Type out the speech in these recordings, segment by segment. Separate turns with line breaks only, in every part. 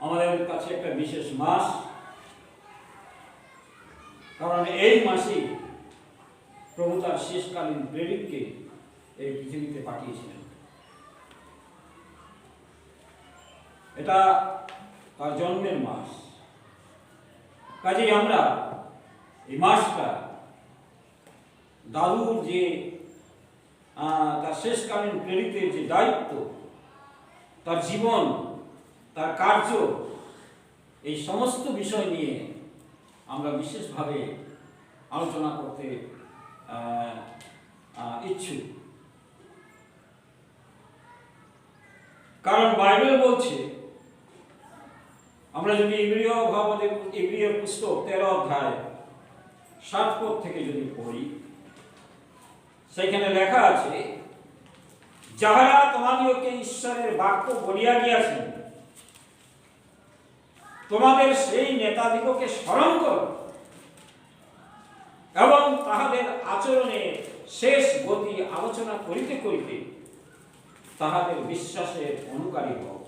আমাদের কাছে একটা বিশেষ মাস, কারণ এই মাসেই প্রভু তার শেষকালীন প্রেরিতকে এই পৃথিবীতে পাঠিয়েছিলেন। এটা তার জন্মের মাস। কাজেই আমরা এই মাসটা দাদুর যে তার শেষকালীন প্রেরিতের যে দায়িত্ব, তার জীবন, তার কার্য, এই সমস্ত বিষয় নিয়ে আমরা বিশেষভাবে আলোচনা করতে ইচ্ছুক। কারণ বাইবেল বলছে, আমরা যদি ইব্রিয় পুস্তক 13 অধ্যায় 7 পদ থেকে যদি পড়ি, সেখানে লেখা আছে, যাহারা তোমাদিগকে ঈশ্বরের বাক্য বলিয়া গিয়াছেন, তোমাদের সেই নেতাদিগকে স্মরণ করো এবং তাহাদের আচরণে শেষ গতি আলোচনা করিতে করিতে তাহাদের বিশ্বাসের অনুকারী হও।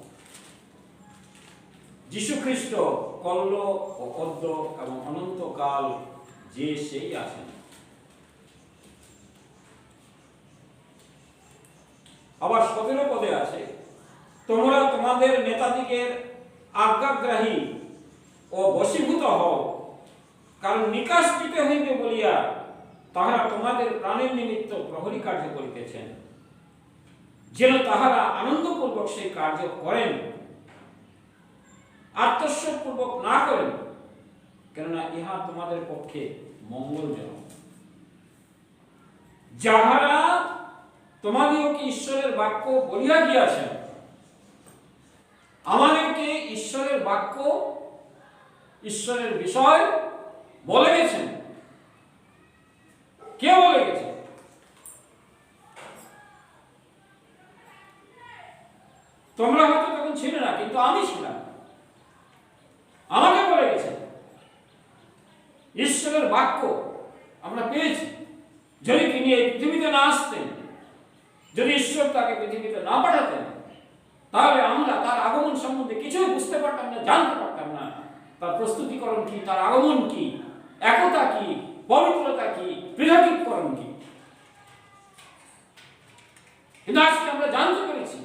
যীশুখ্রিস্ট কল্ল ও অদ্য এবং অনন্তকাল যে সেই আছেন। আবার 17 পদে আছে, তোমরা তোমাদের নেতাদিগের আজ্ঞাগ্রাহী ও বশীভূত হও, কারণ নিকাশ দিতে হইবে বলিয়া তাহারা তোমাদের প্রাণের নিমিত্ত প্রহরী কার্য করিতেছেন, যেন তাহারা আনন্দপূর্বক সেই কার্য করেন, আত্মস্বপূর্বক না করেন, কেননা ইহা তোমাদের পক্ষে মঙ্গলজনক। যাহারা তোমাদিগকে ঈশ্বরের বাক্য বলিয়া গিয়াছেন, আমাদেরকে ঈশ্বরের বাক্য, ঈশ্বরের বিষয় বলে গেছেন। কে বলে গেছে? তোমরা হয়তো তখন ছিলে না, কিন্তু আমি ছিলাম। আমাকে বলে গেছে। ঈশ্বরের বাক্য আমরা পেয়েছি। যদি তিনি এই পৃথিবীতে না আসতেন, যদি ঈশ্বর তাকে পৃথিবীতে না পাঠাতেন, তাহলে আমরা তার আগমন সম্বন্ধে কিছুই বুঝতে পারতাম না, জানতে পারতাম না। তার প্রস্তুতিকরণ কি, তার আগমন কি, একতা কি, পবিত্রতা কি, পৃথকীকরণ কি। কিন্তু আজকে আমরা জানতে পেরেছি,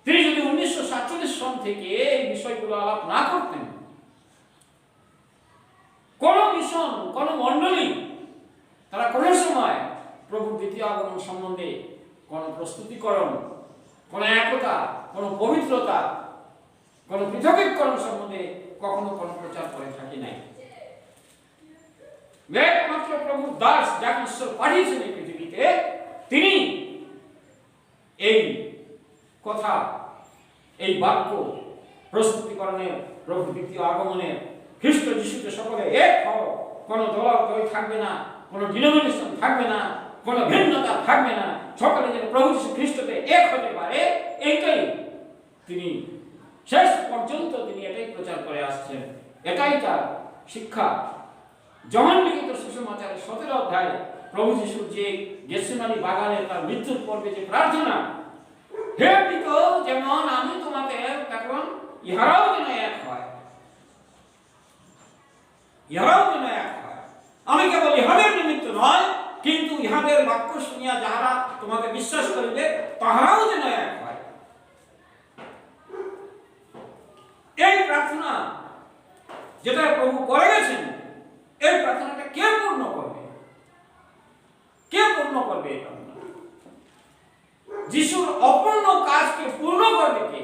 তিনি যদি 1947 সন থেকে এই বিষয়গুলো আলাপ না করতেন, কোন মিশন, কোন মণ্ডলী তারা কোন সময় প্রভুর দ্বিতীয় আগমন সম্বন্ধে কোন প্রস্তুতিকরণ, কোন একতা, কোন পবিত্রতা, কোন পৃথকীকরণ সম্বন্ধে কখনো কোন প্রচার করে থাকি নাই। একমাত্র প্রভুর দাস, যাকে ঈশ্বর পাঠিয়েছেন এই পৃথিবীতে, তিনি এই কথা, এই বাক্য প্রস্তুতিকরণের, প্রভুর দ্বিতীয় আগমনের, খ্রিস্ট যিশুকে সকলে এক হও, কোনো দলাদলি থাকবে না, কোনো ডিনোমিনেশন থাকবে না, কোনো ভিন্নতা থাকবে না, সকলে যেন প্রভু যীশু খ্রিস্টতে এক হতে পারে, এইটাই তিনি শেষ পর্যন্ত তিনি এটাই প্রচার করে আসছেন। এটাই তার শিক্ষা। যোহান লিখিত সুসমাচারের 17 অধ্যায়ে প্রভু যীশু যে গেতসেমানি বাগানে তার মৃত্যুর পর্বে যে প্রার্থনা, হে পিতা, যেমন আমি তোমাদের, তখন ইহারাও যেন এক হয়, ইহারাও যেন এক হয়। আমি কেবল ইহাদের নিমিত্ত নয়, কিন্তু ইহাদের বাক্য শুনিয়া যাহারা তোমাকে বিশ্বাস করিবে, তাহারাও যেন এক হয়। এই প্রার্থনা যেটা প্রভু করে গেছেন, এই প্রার্থনাটা কে পূর্ণ করবে? কে পূর্ণ করবে এই প্রার্থনা? যিশুর অপূর্ণ কাজকে পূর্ণ করবে কে?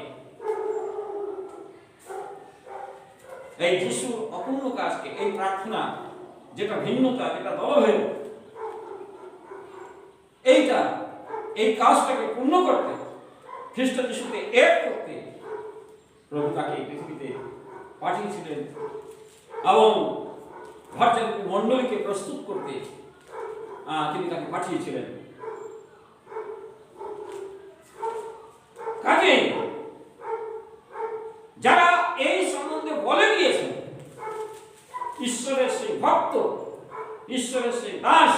এই যিশুর অপূর্ণ কাজকে, এই প্রার্থনা যেটা ভিন্নতা, যেটা দলভেদ, এইটা, এই কাজটাকে পূর্ণ করতে, খ্রিস্ট যিশুকে এক করতে প্রভু তাকে এই পৃথিবীতে পাঠিয়েছিলেন এবং ভার্চুয়াল মণ্ডলীকে প্রস্তুত করতে তিনি তাকে পাঠিয়েছিলেন। কাজেই যারা এই সম্বন্ধে বলে গিয়েছেন, ঈশ্বরের সেই ভক্ত, ঈশ্বরের সেই দাস,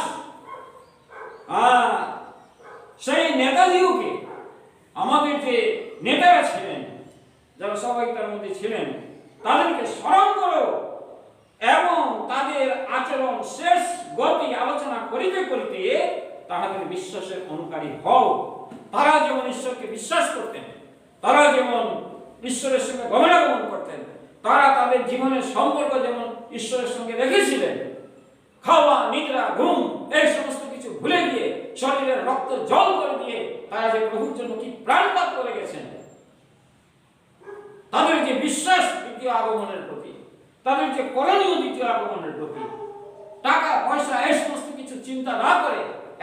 সেই নেতাদিওকে, আমাদের যে নেতারা ছিলেন, যারা সহভাগিতার মধ্যে ছিলেন তাদেরকে স্মরণ করো এবং তাদের আচরণ শেষ গতি আলোচনা করিতে করিতে তাহাদের বিশ্বাসের অনুকারী হও। তারা যেমন ঈশ্বরকে বিশ্বাস করতেন, তারা যেমন ঈশ্বরের সঙ্গে গমনাগমন করতেন, তারা তাদের জীবনের সম্পর্ক যেমন ঈশ্বরের সঙ্গে রেখেছিলেন, খাওয়া নিদ্রা ঘুম এই সমস্ত কিছু ভুলে গিয়ে শরীরের রক্ত জল করে দিয়ে তারা যে প্রভুর জন্য কি প্রাণপাত করে গেছেন, তাদের যে বিশ্বাস দ্বিতীয় আগমনের প্রতি, তাদের যে করণীয় দ্বিতীয় আগমনের প্রতি, টাকা পয়সা এই সমস্ত কিছু চিন্তা না করে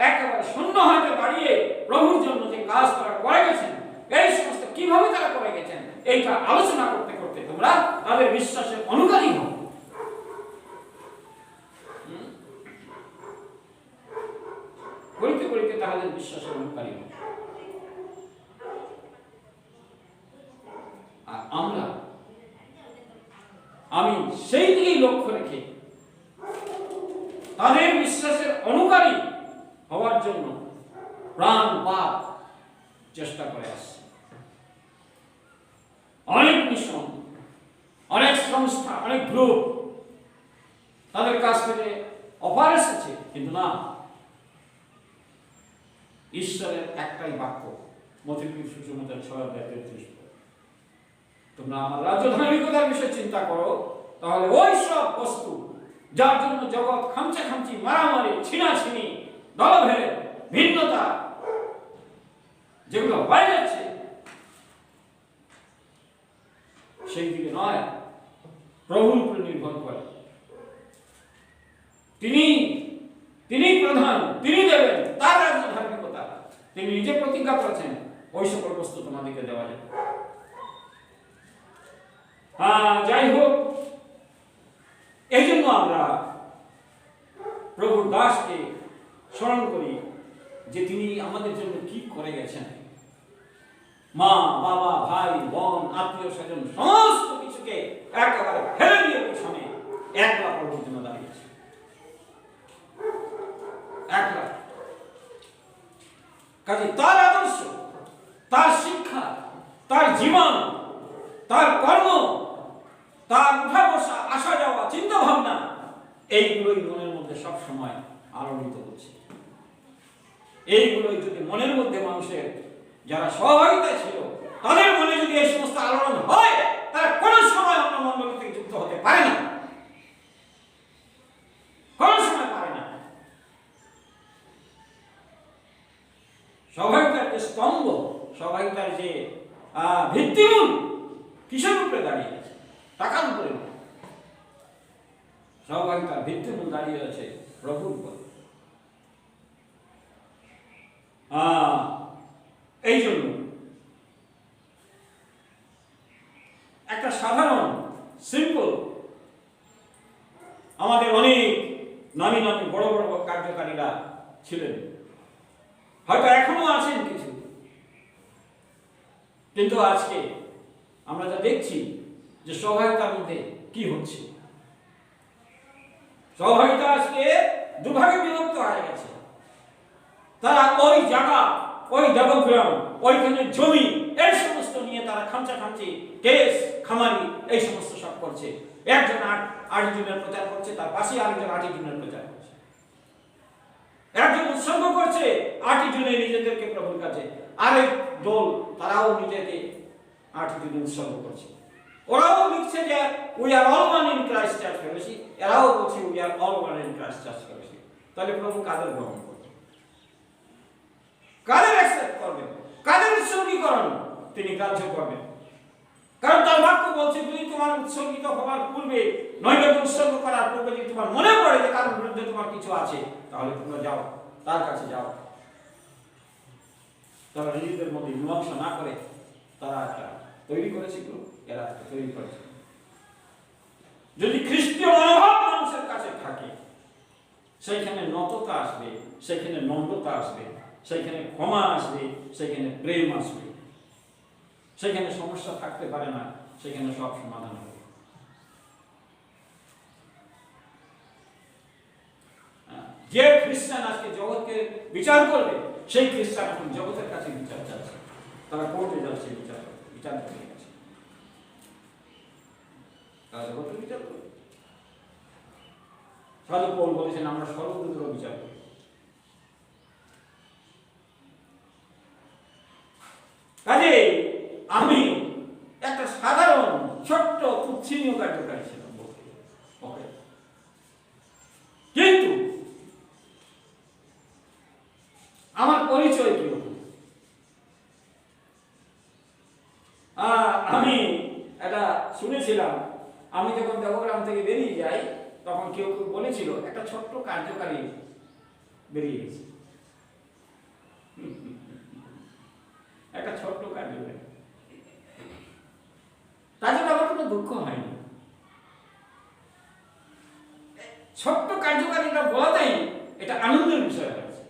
একেবারে শূন্য হাতে দাঁড়িয়ে প্রভুর জন্য যে কাজ তারা করে গেছেন, এই সমস্ত কিভাবে তারা করে গেছেন এইটা আলোচনা করতে করতে তোমরা তাদের বিশ্বাসের অনুগামী হও। করিতে করিতে তাদের বিশ্বাসের অনুগামী হও। আর আমি সেই দিকেই লক্ষ্য রেখে তাদের বিশ্বাসের অনুগামী হওয়ার জন্য প্রাণপাত চেষ্টা করে আসছে। অনেক মিশন, অনেক সংস্থা, অনেক গ্রুপ তাদের কাছ থেকে অফার এসেছে, কিন্তু না, ঈশ্বরের একটাই বাক্য, মথির সুসমাচার 6:33, তোমরা আমার রাজ্য ধার্মিকতার বিষয়ে চিন্তা করো, তাহলে ওই সব বস্তু যার জন্য জগৎ খামচাখামচি, মারামারি, ছিনাছিনি, দলভেদ, ভিন্নতা যেগুলো হয়ে যাচ্ছে, সেই দিকে নয়, প্রভুর উপরে নির্ভর করে। তিনি প্রধান, তিনি দেবেন, তার রাজ্য ধার্মিকতা তিনি নিজে প্রতিজ্ঞা করেছেন, ওই সকল বস্তু তোমাদেরকে দেওয়া যাবে। যাই হোক, এই জন্য আমরা প্রভুর দাসকে স্মরণ করি যে তিনি আমাদের জন্য কি করে গেছেন। মা, বাবা, ভাই, বোন, আত্মীয় স্বজন সমস্ত কিছুকে একেবারে ফেলে দিয়ে পিছনে একলা প্রভুর জন্য দাঁড়িয়েছে। একলা। কাজে তার আদর্শ, তার শিক্ষা, তার জীবন, তার কর্ম, তার উঠা বসা, আসা যাওয়া, চিন্তা ভাবনা, এইগুলোই মনের মধ্যে সব সময় আলোড়িত হচ্ছে। এইগুলোই যদি মনের মধ্যে মানুষের যারা সহভাগিতা ছিল তাদের মনে যদি এই সমস্ত আলোড়ন হয়, তারা কোন সময় অন্য মণ্ডলী থেকে যুক্ত হতে পারে না, কোন সময় পারে না। সহভাগিতার যে স্তম্ভ, সহভাগিতার যে ভিত্তিমূল কিসের উপরে দাঁড়িয়ে আছে? টাকার উপরে নয়। সহভাগিতার ভিত্তিমূল দাঁড়িয়ে আছে প্রভুর উপর। এই জন্য একটা সাধারণ সিম্পল, আমাদের অনেক নামি নামি বড় বড় কার্যকারীরা ছিলেন, হয়তো এখনো আছেন কিছু, কিন্তু আজকে আমরা যা দেখছি যে সহভাগিতার মধ্যে কি হচ্ছে, সহভাগিতা আজকে দুভাগে বিভক্ত হয়ে গেছে। তারা ওই জায়গা, ওই দেবগ্রাম, ওইখানে জমি, এই সমস্ত নিয়ে তারা খামচাখামচি, কেস খামারি এই সমস্ত সব করছে। একজন 8 জনের প্রচার করছে, তার পাশে আরেকজন 8 জনের প্রচার করছে। একজন উৎসর্গ করছে 8 জনে নিজেদেরকে প্রভুর কাছে, আরেক দল তারাও নিজেকে 8 জনে উৎসর্গ করছে। ওরাও লিখছে যে we are all one in Christ church fellowship, এরাও বলছে we are all one in Christ church fellowship. তাহলে প্রভু কাদের গ্রহণ করবেন, কাদের অ্যাকসেপ্ট করবেন, কাদের উৎসর্গীকরণ তিনি গ্রাহ্য করবেন? কারণ তার বাক্য বলছে, যদি তোমার উৎসর্গিত হওয়ার পূর্বে, নৈবেদ্য উৎসর্গ করার পূর্বে যদি তোমার মনে পড়ে যে কারোর বিরুদ্ধে তোমার কিছু আছে, তাহলে তোমরা যাও, তার কাছে যাও। তারা নিজেদের মধ্যে মীমাংসা না করে তারা একটা তৈরি করেছিল, এরা একটা তৈরি করেছে। যদি খ্রিস্টীয় মনোভাব মানুষের কাছে থাকে, সেইখানে নততা আসবে, সেইখানে নম্রতা আসবে, সেইখানে ক্ষমা আসবে, সেইখানে প্রেম আসবে। সেখানে সমস্যা থাকতে পারে না, সেখানে সব সমাধান হবে। যে খ্রিস্টান আজকে জগৎকে বিচার করবে, সেই খ্রিস্টান এখন জগতের কাছে বিচার চাচ্ছে, তারা কোর্টে যাচ্ছে বিচার করতে যাচ্ছে। তারা জগতের বিচার করবে। সাধু পৌল বলেছেন আমরা সর্বদূতের বিচার করি। কাজে আমি একটা সাধারণ ছোট্ট তুচ্ছনীয় কার্যকারী ছিলাম, কিন্তু আমার পরিচয় কি? আমি এটা শুনেছিলাম, আমি যখন দেবগ্রাম থেকে বেরিয়ে যাই তখন কেউ কেউ বলেছিল একটা ছোট্ট কার্যকারী বেরিয়ে গেছে, একটা ছোট্ট কার্যকারী। তার জন্য আমার কোনো দুঃখ হয়নি। ছোট্ট কার্যকারীটা বলাটাই এটা আনন্দের বিষয় হয়েছে,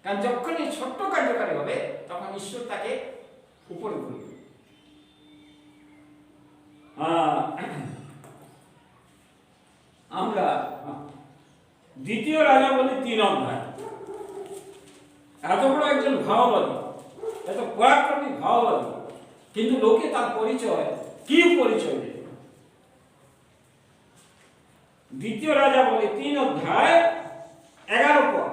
কারণ যখনই ছোট্ট কার্যকারী হবে তখন ঈশ্বর তাকে উপরে তুলবে। আমরা দ্বিতীয় রাজাবলী 3 অধ্যায়, এত বড় একজন ভাওবাদী, এত পরাক্রমী ভাওবাদী, কিন্তু লোকে তার পরিচয় কি পরিচয় দেবে? দ্বিতীয় রাজাবলী 3 অধ্যায় 11 পদ।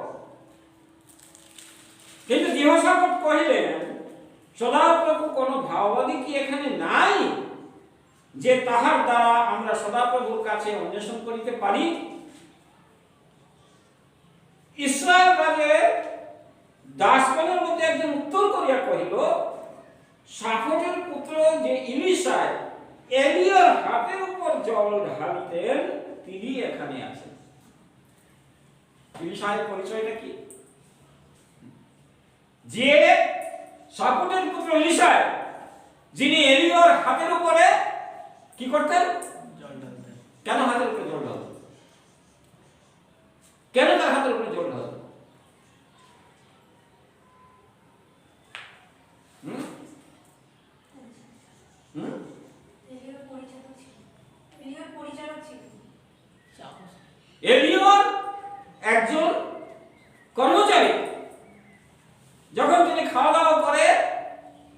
কিন্তু দিহসাগর কহিলেন, সদাপ্রভু কোন ভাওবাদী কি এখানে নাই যে তাহার দ্বারা আমরা সদাপ্রভুর কাছে অন্বেষণ করিতে পারি? ইসরায়েল রাজের দাসগণের মধ্যে একজন উত্তর করিয়া কহিল, শাফটের পুত্র যে ইলিশায় এলিয়ার হাতের উপর জল ঢালিতেন তিনি এখানে আছেন। ইলিশায়ের পরিচয়টা কি? যে শাফটের পুত্র ইলিশায়, যিনি এলিয়ার হাতের উপরে কি করতেন? জল ঢালতেন। কেন হাতের উপরে জল ঢালতেন? কেন তার হাতের উপরে জল ঢালতেন? এলিয়র একজন কর্মচারী, যখন তিনি খাওয়া দাওয়া করে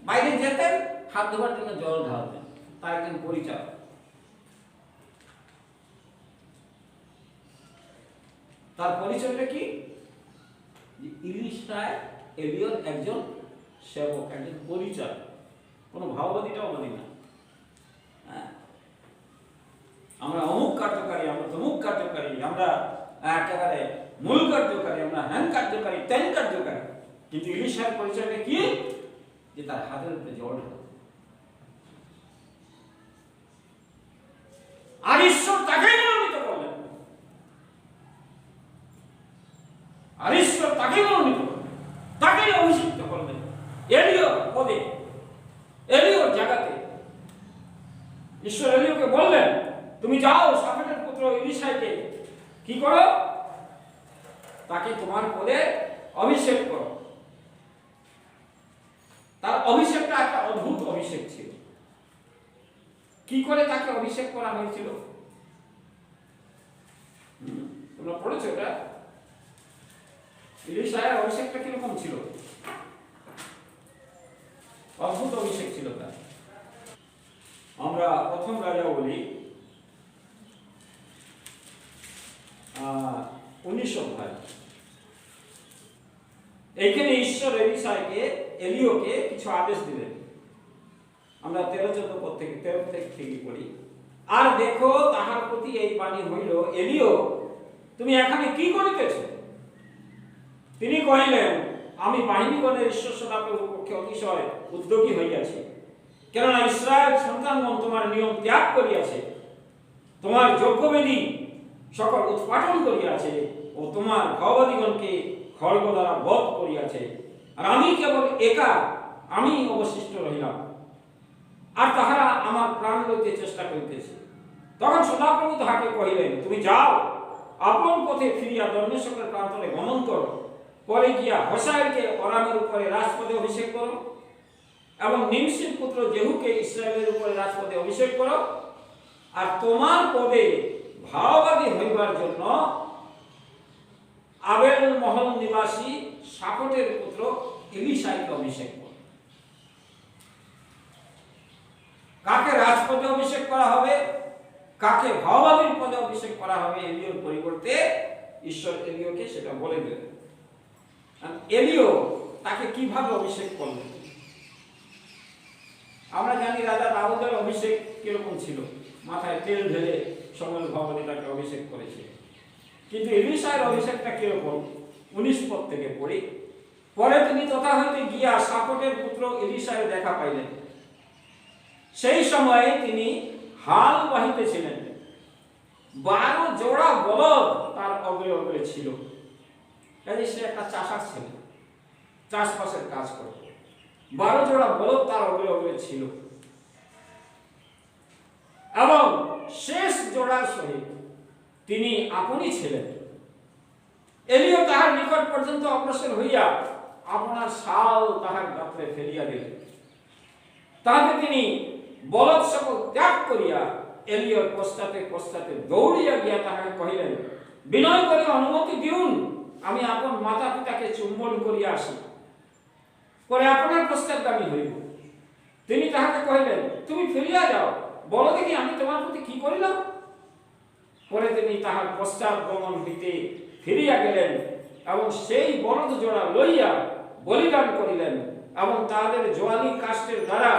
বাইরে যেতেন হাত ধোয়ার জন্য জল ঢালতেন, তার একজন পরিচয়। তার পরিচয়টা কি? ইলিশায় এলিয়র একজন সেবক, একজন পরিচয়, কোনো ভাওবাদীটাও বলি না। আমরা অমুক কার্যকারী, আমরা তমুক কার্যকারী, আমরা একেবারে মূল কার্যকারী, আমরা হ্যান কার্যকারী, তেন কার্যকারী, কিন্তু ইলিশার পরিচয়টা কি? যে তার হাতের উপরে জল ঢালে। আর ঈশ্বর তাকেই মনোনীত করলেন, আর ঈশ্বর তাকেই মনোনীত করলেন, তাকেই অভিষিক্ত করলেন এলিয়র পদে, এলিয়র জায়গাতে। ঈশ্বর এলিয়কে বললেন, তুমি যাও শাফাতের পুত্র ইলিশাকে কি করো? তাকে তোমার পদে অভিষেক করো। তার অভিষেকটা একটা অদ্ভুত অভিষেক ছিল। কি করে তাকে অভিষেক করা হয়েছিল তোমরা পড়েছো এটা? ইলিশার অভিষেকটা কিরকম ছিল? অদ্ভুত অভিষেক ছিল তার। আমরা প্রথম রাজাবলী 19 অধ্যায়, এইখানে ঈশ্বর এলিয়কে কিছু আদেশ দিলেন। আমরা 13-14 পদ থেকে 13 থেকে পড়ি। আর দেখো তাহার প্রতি এই বাণী হইল, এলিয় তুমি এখানে কি করিতেছ? তিনি কহিলেন, আমি বাহিনীগণের ঈশ্বর সদাপ্রভুর পক্ষে অতিশয় উদ্যোগী হইয়াছি, কেননা ইসরায়েল সন্তানগণ তোমার নিয়ম ত্যাগ করিয়াছে, তোমার যজ্ঞবেদী সকল উৎপাটন করিয়াছে ও তোমার ভাওবাদীগণকে খড়গ দ্বারা বধ করিয়াছে, আর আমি কেবল একা, আমি অবশিষ্ট রহিলাম, আর তাহারা আমার প্রাণ লইতে চেষ্টা করিতেছে। তখন সদাপ্রভু তাহাকে কহিলেন, তুমি যাও, আপন পথে ফিরিয়া দর্মেশকের প্রান্তরে গমন করো, পরে গিয়া হোসায়েলকে অরামের উপরে রাজপদে অভিষেক করো, এবং নিমশির পুত্র জেহুকে ইসরায়েলের উপরে রাজপদে অভিষেক করো, আর তোমার পদে ভাওবাদী হইবার জন্য আবেল মহল নিবাসী শাফটের পুত্র এলিশাকে অভিষেক করো। কাকে রাজপদে অভিষেক করা হবে, কাকে ভাওবাদীর পদে অভিষেক করা হবে, এলিওর পরিবর্তে ঈশ্বর এলিওকে সেটা বলে দেন। এলিও তাকে কিভাবে অভিষেক করলেন? আমরা জানি রাজা দাউদের অভিষেক কিরকম ছিল, মাথায় তেল ঢেলে সময় ভাওবাদী তাকে অভিষেক করেছে। কিন্তু এলিশার অভিষেকটা কিরকম 19 পদ থেকে পড়ি। পরে তিনি তথা হইতে গিয়া শাফটের পুত্র এলিশার দেখা পাইলেন। সেই সময়ে তিনি হাল বাহিতেছিলেন, 12 জোড়া বলদ তার অগ্রে অগ্রে ছিল। কাজে সে একটা চাষার ছিল, চাষবাসের কাজ করত। 12 জোড়া বলদ তার অগ্রে অগ্রে ছিল এবং শেষ জোড়ার সহিত তিনি আপনি ছিলেন। এলিও তাহার নিকট পর্যন্ত অগ্রসর হইয়া আপনার শাল তাহার গাত্রে ফেলিয়া দিলেন। তাহাতে তিনি বলদ সকল ত্যাগ করিয়া এলিওর পশ্চাতে পশ্চাতে দৌড়িয়া গিয়া তাহাকে কহিলেন, বিনয় করে অনুমতি দিউন, আমি আপন মাতা পিতাকে চুম্বন করিয়া আসি, পরে আপনার পশ্চাৎগামী হইব। তিনি তাহাকে কহিলেন, তুমি ফিরিয়া যাও, বলো দেখি আমি তোমার প্রতি কি করিলাম। পরে তিনি তাহার পশ্চাৎ গমন হইতে ফিরিয়া গেলেন এবং সেই বলদ জোড়া লইয়া বলিদান করিলেন এবং তাহাদের জোয়ানি কাষ্টের দ্বারা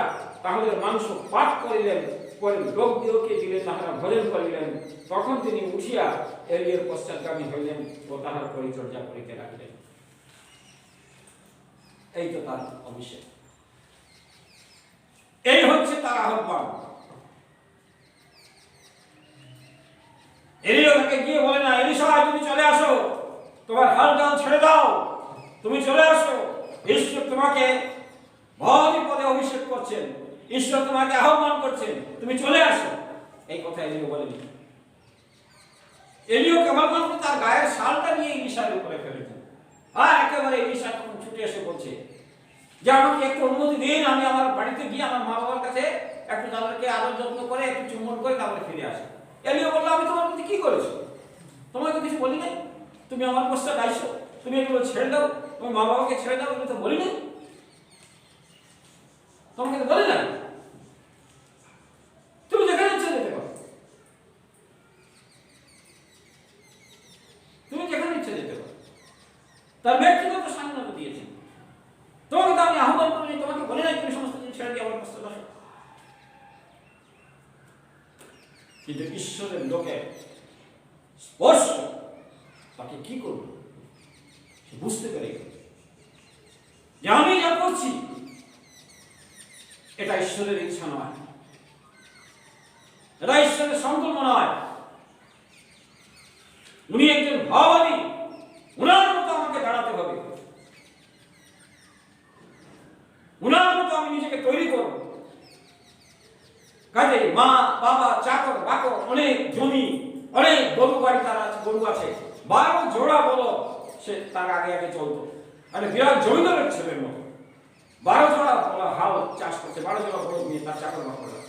তাহাদের মাংস পাক করিলেন। পরে লোকদিওকে দিলে তাহারা ভোজন করিলেন। তখন তিনি উঠিয়া এলিওর পশ্চাৎগামী হইলেন ও তাহার পরিচর্যা করিতে লাগিলেন। এই তো তার অভিষেক, এই হচ্ছে তার আহ্বান। এলিও তাকে গিয়ে বলে না, এলিশা তুমি চলে আসো, তোমার হাল ডাল ছেড়ে দাও, তুমি চলে আসো, ঈশ্বর তোমাকে ভাওবাদী পদে অভিষেক করছেন, ঈশ্বর তোমাকে আহ্বান করছেন, তুমি চলে আসো। এই কথা এলিও বলেনি। এলিও কেবলমাত্র তার গায়ের শালটা নিয়ে এলিশার উপরে ফেলেছেন। আর একেবারে এলিশা তখন ছুটে এসে বলছে যে আমাকে একটু অনুমতি দিন, আমি আমার বাড়িতে গিয়ে আমার মা বাবার কাছে একটু তাদেরকে আদর যত্ন করে একটু চুম্বন করে তারপরে ফিরে আসি। এলিও বললো, আমি তোমার প্রতি কি করেছি? তোমাকে তো কিছু বলি নাই, তুমি আমার পশ্চাৎ আইসো, তুমি এগুলো ছেড়ে দাও, তুমি মা বাবাকে ছেড়ে দাও, এগুলো তো বলি নাই, তোমাকে তো বলি নাই, তুমি যেখানে ইচ্ছে যেতে পারো, তুমি যেখানে ইচ্ছে যেতে পারো। তার ব্যক্তিগত স্বাধীনতা দিয়েছেন। তোমাকে তো আমি আহ্বান করিনি, তোমাকে বলি নাই তুমি সমস্ত কিছু ছেড়ে দিয়ে আমার পশ্চাৎ আসো। কিন্তু ঈশ্বরের লোকের স্পর্শ তাকে কি করবে বুঝতে পেরে গেল যে আমি যা করছি এটা ঈশ্বরের ইচ্ছা নয়, এটা ঈশ্বরের সংকল্প নয়। উনি একজন ভাওবাদী, উনার মতো আমাকে দাঁড়াতে হবে, উনার মতো আমি নিজেকে তৈরি করব। কাজে মা বাবা চাকর বাকর অনেক জমি অনেক গরু বাড়ি তার আছে, গরু আছে, 12 জোড়া বলো সে তার আগে আগে চলতো, মানে বিরাট জমিদারের ছেলের মতো 12 জোড়া বলা হাল চাষ করছে, 12 জোড়া বড় নিয়ে তার চাকর বাকররা।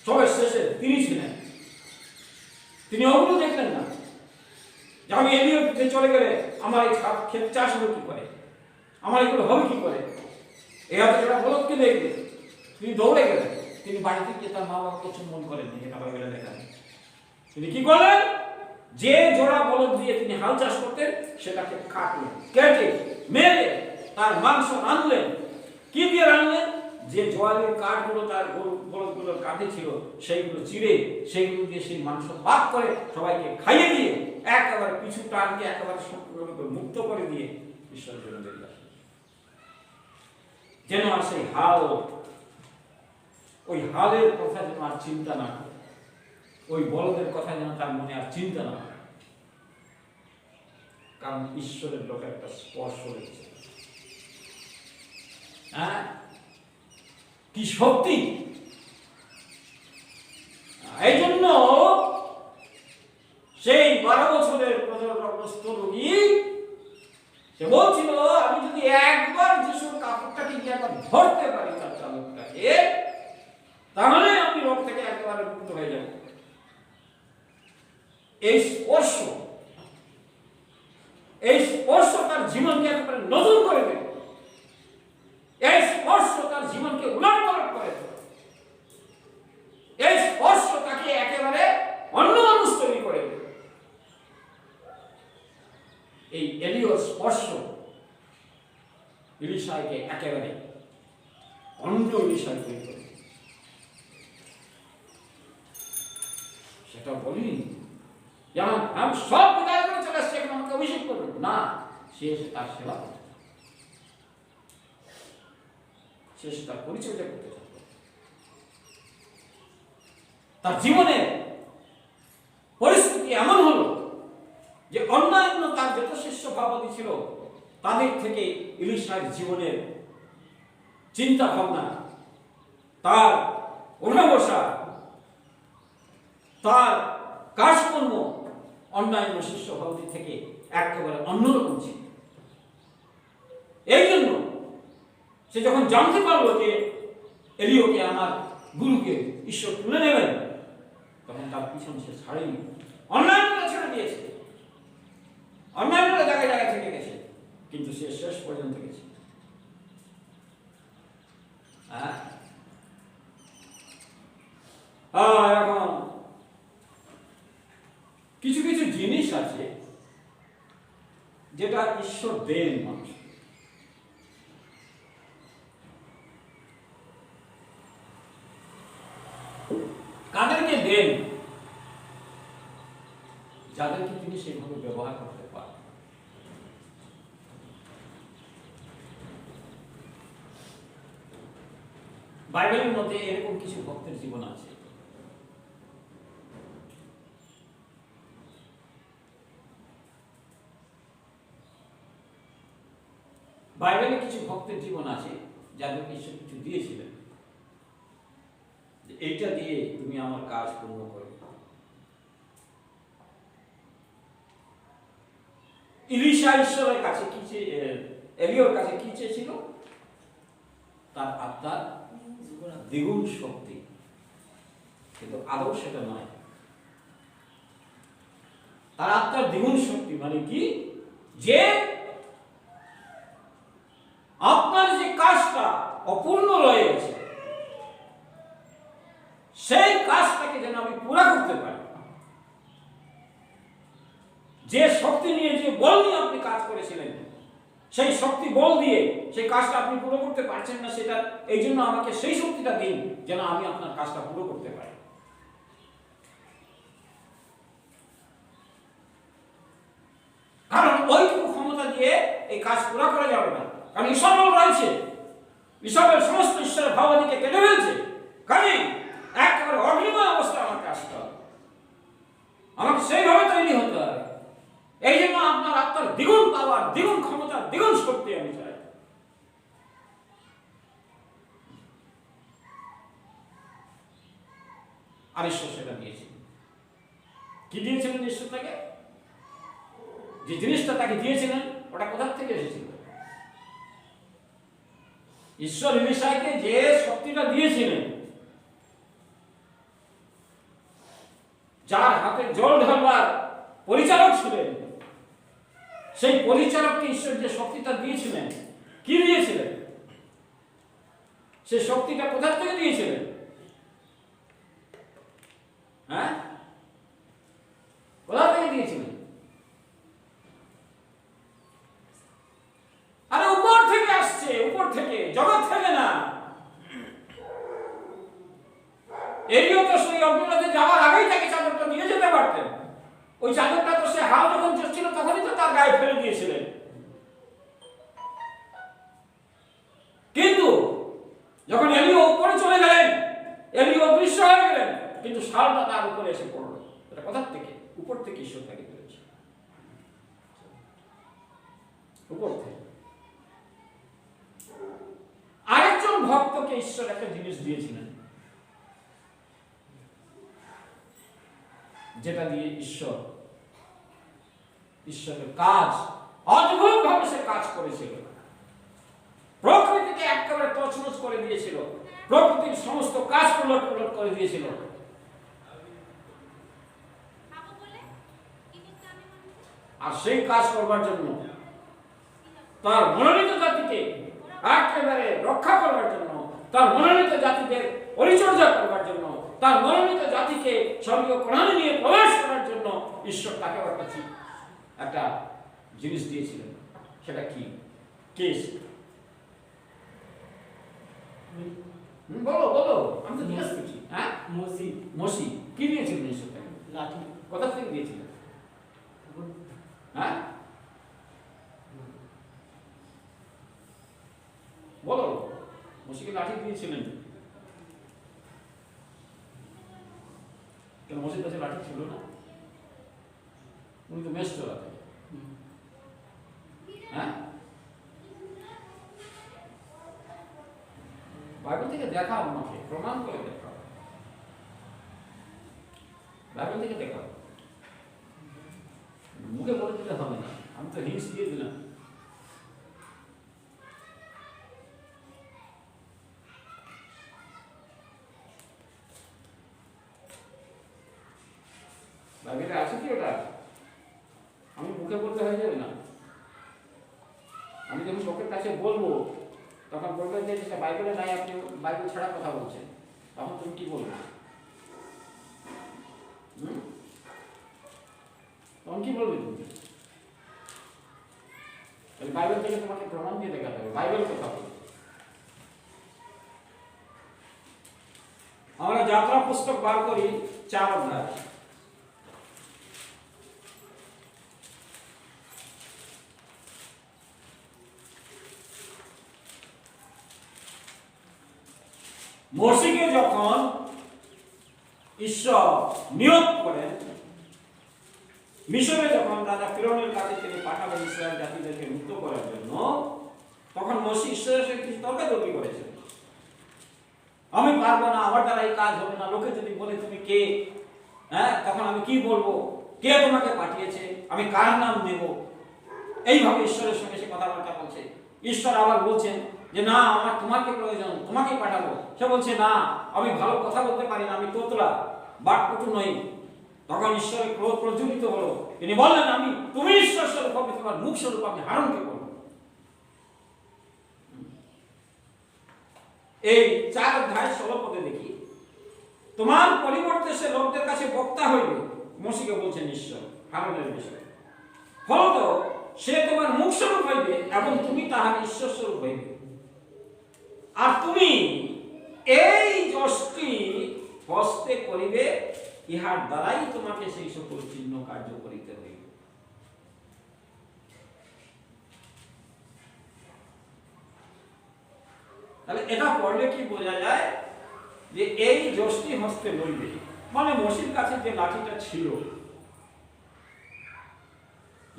সবের শেষে তিনি ছিলেন। তিনি ওগুলো দেখলেন না যে আমি এলিও চলে গেলে আমার এই ক্ষেত চাষ হবে কি করে, আমার এগুলো হবে কি করে, এই হাতে জোড়া বলদকে দেখবে। তিনি দৌড়ে গেলেন, তিনি বাড়িতে গিয়ে তার মা বাবাকে চুম্বন করেন, এটা বাইবেলে লেখা। তিনি কি করলেন? যে জোড়া বলদ দিয়ে তিনি হাল চাষ করতেন সেটাকে কাটলেন, কেটে মেরে তার মাংস রাঁধলেন। কি দিয়ে রাঁধলেন? যে জোয়ালের কাঠগুলো তার বলদগুলোর কাঁধে ছিল সেইগুলো চিড়ে সেইগুলো দিয়ে সেই মাংস ভাগ করে সবাইকে খাইয়ে দিয়ে একেবারে পিছু টান দিয়ে একেবারে সম্পূর্ণরূপে মুক্ত করে দিয়ে ঈশ্বরের জন্য বেরিয়ে আসে। যেন আর সেই হাল, ওই হালের কথা যেন আর চিন্তা না করে, ওই বলদের কথা যেন তার মনে আর চিন্তা না করে, কারণ ঈশ্বরের লোকের একটা স্পর্শ রয়েছে। হ্যাঁ, কি শক্তি! এই জন্য সেই 12 বছরের প্রজরগ্রস্ত রোগী সে বলছিল, আমি যদি একবার যিশুর কাপড়টাকে গিয়ে একবার ধরতে পারি তার চাদরটাকে, তাহলে আমি রোগ থেকে একেবারে মুক্ত হয়ে যাব। এই স্পর্শ তার জীবনকে একেবারে নতুন করে দেবে। এই স্পর্শ তার জীবনকে উলটপালট করে দেবে। এই ইলিশাকে একেবারে অন্য ইলিশায় তৈরি করে, সেটা বলিনি যেমন আমি সব বিদায় করে চলে আসছি, এখন আমাকে অভিষেক করবেন না, সে এসে তার সেবা করতে, সে এসে তার পরিচর্যা করতে থাকবে। তার জীবনের পরিস্থিতি এমন হলো যে অন্যান্য তার যত শিষ্য ভাবাদী ছিল তাদের থেকে ইলিশার জীবনের চিন্তা ভাবনা, তার ওঠা বসা, তার কাজকর্ম অন্যান্য শিষ্য ভাবাদী থেকে একেবারে অন্যরকম ছিল। এই জন্য সে যখন জানতে পারলো যে এলিয়াকে আমার গুরুকে ঈশ্বর তুলে নেবেন, তখন তার পিছন সে ছাড়েনি, অন্যান্যরা ছেড়ে দিয়েছে, অন্যান্যরা জায়গায় জায়গায় থেকে গেছে, কিন্তু সে শেষ পর্যন্ত গেছে। এখন কিছু কিছু জিনিস আছে যেটা ঈশ্বর দেন মানুষ, কাদেরকে দেন? যাদেরকে তিনি সেইভাবে ব্যবহার করতে পারেন। বাইবেলের মধ্যে এরকম কিছু ভক্তের জীবন আছে, বাইবেলে কিছু ভক্তের জীবন আছে যাদেরকে ঈশ্বর কিছু দিয়েছিলেন, এইটা দিয়ে তুমি আমার কাজ পূর্ণ করবে। ইলিশা ঈশ্বরের কাছে কি এলিয়ার কাছে কি চেয়েছিল? তার আত্মার দ্বিগুণ শক্তি, কিন্তু আদৌ সেটা নয়। তার আত্মার দ্বিগুণ শক্তি মানে কি? যে আপনার যে কাজটা অপূর্ণ রয়ে গেছে সেই কাজটাকে যেন আমি পুরা করতে পারি। যে শক্তি নিয়ে, যে বল নিয়ে আপনি কাজ করেছিলেন, সেই শক্তি বল দিয়ে সেই কাজটা আপনি পুরো করতে পারছেন না, সেটা এই জন্য আমাকে সেই শক্তিটা দিন যেন আমি আপনার কাজটা পুরো করতে পারি। কারণ ওইটুকু ক্ষমতা দিয়ে এই কাজ পুরো করা যাবে না, কারণ ঈশ্বর রয়েছে, ঈশ্বরের সমস্ত ঈশ্বরের ভাবাদিকে কেটে ফেলছে, কাজেই একেবারে অগ্নিময় অবস্থা আমার কাজটা হবে, আমাকে সেইভাবে তৈরি হতে হবে। এই জন্য আপনার আত্মার দ্বিগুণ পাওয়ার, দ্বিগুণ ক্ষমতা, দ্বিগুণ শক্তি আমি চাই। আর ঈশ্বর সেটা দিয়েছেন। কি দিয়েছিলেন ঈশ্বর তাকে? যে জিনিসটা তাকে দিয়েছিলেন ওটা কোথা থেকে এসেছিল? ঈশ্বর এলিশাকে যে শক্তিটা দিয়েছিলেন, যার হাতে জল ঢালবার পরিচালক ছিলেন, সেই পরিচালককে ঈশ্বর যে শক্তিটা দিয়েছিলেন, কি দিয়েছিলেন? সেই শক্তিটা কোথা থেকে দিয়েছিলেন? হ্যাঁ, কোথা থেকে দিয়েছিলেন? আরে উপর থেকে আসছে, উপর থেকে, জগৎ থেকে না। এলিও তো সেই অগ্নিরাতে যাওয়ার আগেই তাকে চাদরটা দিয়ে যেতে পারতেন। ওই চাদরটা তো সে হাল যখন চলছিল তখনই তো তার গায়ে ফেলে দিয়েছিলেন। কিন্তু যখন এলিও উপরে চলে গেলেন, এলিও অদৃশ্য হয়ে গেলেন, কিন্তু শালটা তার উপরে এসে পড়ল। এটা কোথা থেকে? উপর থেকে ঈশ্বর তাকে দিয়েছে, উপর থেকে। আরেকজন ভক্তকে ঈশ্বর একটা জিনিস দিয়েছিলেন, যেটা দিয়ে ঈশ্বরের কাজ অদ্ভুত ভাবে সে কাজ করেছিল। প্রকৃতিকে একেবারে তছনছ করে দিয়েছিল, প্রকৃতির সমস্ত কাজ উলট পালট করে দিয়েছিল। আর সেই কাজ করবার জন্য, তার মনোনীত জাতিকে একেবারে রক্ষা করবার জন্য, তার মনোনীত জাতিদের পরিচর্যা করবার জন্য, তার মনোনীত জাতিকে স্বর্গীয় প্রণালী নিয়ে প্রবেশ করার জন্য ঈশ্বর তাকে একটা জিনিস দিয়েছিলেন। সেটা কি? কে? বলো বলো, আমি তো জিজ্ঞেস করছি। হ্যাঁ,
মসি
মসি কি দিয়েছিলেন ঈশ্বরটাকে?
লাঠি।
কোথা থেকে দিয়েছিলেন? হ্যাঁ বলো, মসিকে লাঠি দিয়েছিলেন কেন? মসির কাছে লাঠি ছিল না? উনি তো মেষ চলাতেন। হ্যাঁ, বাইবেল থেকে দেখাও, আমাকে প্রমাণ করে দেখাও, বাইবেল থেকে দেখাও, মুখে বলে দিলে হবে না। আমি তো হিংস দিয়ে দিলাম। বাইবেলে আছে কি ওটা? আমি মুখে বলতে হয়ে যাবে না। আমি যখন লোকের কাছে বলবো তখন বলবেন যে সেটা বাইবেলে নাই, আপনি বাইবেল ছাড়া কথা বলছেন, তখন তুমি কি বলবে? তখন কি বলবে তুমি? বাইবেল থেকে তোমাকে প্রমাণ দিয়ে দেখাতে হবে বাইবেল কথা বলবে। আমরা যাত্রা পুস্তক বার করি 4 অধ্যায়। মসিকে যখন ঈশ্বর নিয়োগ করেন, মিশরে যখন রাজা ফিরৌনের কাছে তিনি পাঠালেন ইসরায়েল জাতিদেরকে মুক্ত করার জন্য, তখন মসি ঈশ্বরের সাথে কিছু তর্কাতর্কি করেছেন। আমি পারবো না, আমার দ্বারা এই কাজ হবে না, লোকে যদি বলে তুমি কে, হ্যাঁ তখন আমি কি বলবো, কে তোমাকে পাঠিয়েছে, আমি কার নাম দেব? এইভাবে ঈশ্বরের সঙ্গে সে কথাবার্তা বলছে। ঈশ্বর আবার বলছেন যে না, আমার তোমাকে প্রয়োজন, তোমাকেই পাঠাবো। সে বলছে না, আমি ভালো কথা বলতে পারি না, আমি তোতলা বাটপটু নই। তখন ঈশ্বরের ক্রোধ প্রজ্বলিত হলো, তিনি বললেন আমি, তুমি ঈশ্বর স্বরূপ হবে, তোমার মুখ স্বরূপ আমি হারুনকে করব। এই 4 অধ্যায় 16 পদে দেখি, তোমার পরিবর্তে সে লোকদের কাছে বক্তা হইবে, মসিকে বলছেন ঈশ্বর হারুনের বিষয়ে। ফলত সে তোমার মুখ স্বরূপ হইবে এবং তুমি তাহার ঈশ্বর স্বরূপ হইবে। আর তুমি এই যষ্টি হস্তে করিবে, ইহার দ্বারাই তোমাকে সেই সকল চিহ্ন কার্য করিতে হইবে। তাহলে এটা পড়লে কি বোঝা যায় যে এই যষ্টি হস্তে লইবে মানে মসির কাছে যে লাঠিটা ছিল,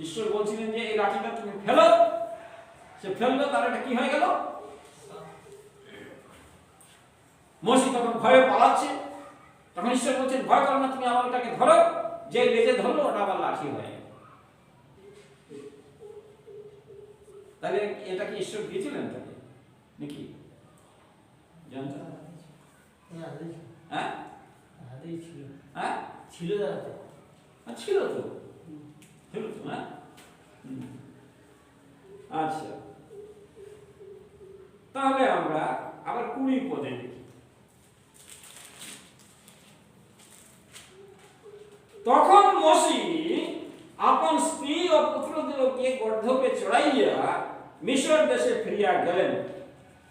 ঈশ্বর বলছিলেন যে এই লাঠিটা তুমি ফেলো, সে ফেললো, তার এটা কি হয়ে গেল? মসি তখন ভয়ে পালাচ্ছে, তখন ঈশ্বর বলছেন ভয় করো না, তুমি আমার এটাকে ধরো, যে লেজে ধরলো ওটা আবার লাঠি হয়ে গেল। তাহলে এটা কি ঈশ্বর দিয়েছিলেন তাকে নাকি? জানতো? হ্যাঁ
ছিল,
হ্যাঁ
ছিল দাঁড়াতে,
ছিল তো, ছিল তো। হ্যাঁ আচ্ছা, তাহলে আমরা আবার 20 পদে দেখি। তখন মসি আপন স্ত্রী ও পুত্রদিগকে গর্ধপে চড়াইয়া মিশর দেশে ফিরিয়া গেলেন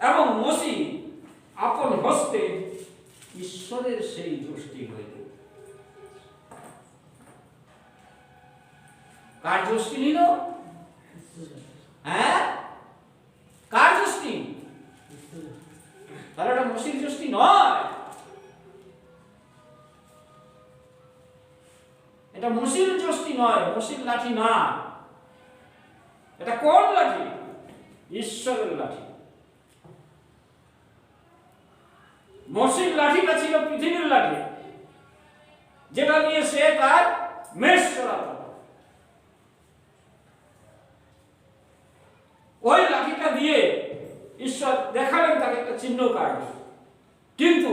এবং মসি আপন হস্তে ঈশ্বরের সেই যষ্টি হইল। কার যষ্টি নিল? হ্যাঁ, কার যষ্টি? তাহলে এটা মসির যষ্টি নয়, এটা মসির যষ্টি নয়, মসির লাঠি না। এটা কোন লাঠি? ঈশ্বরের লাঠি। মসির লাঠিটা ছিল পৃথিবীর লাঠি, যেটা দিয়ে সে তার মেষ চড়াতো। ওই লাঠিটা দিয়ে ঈশ্বর দেখালেন তাকে একটা চিহ্ন কার্য, কিন্তু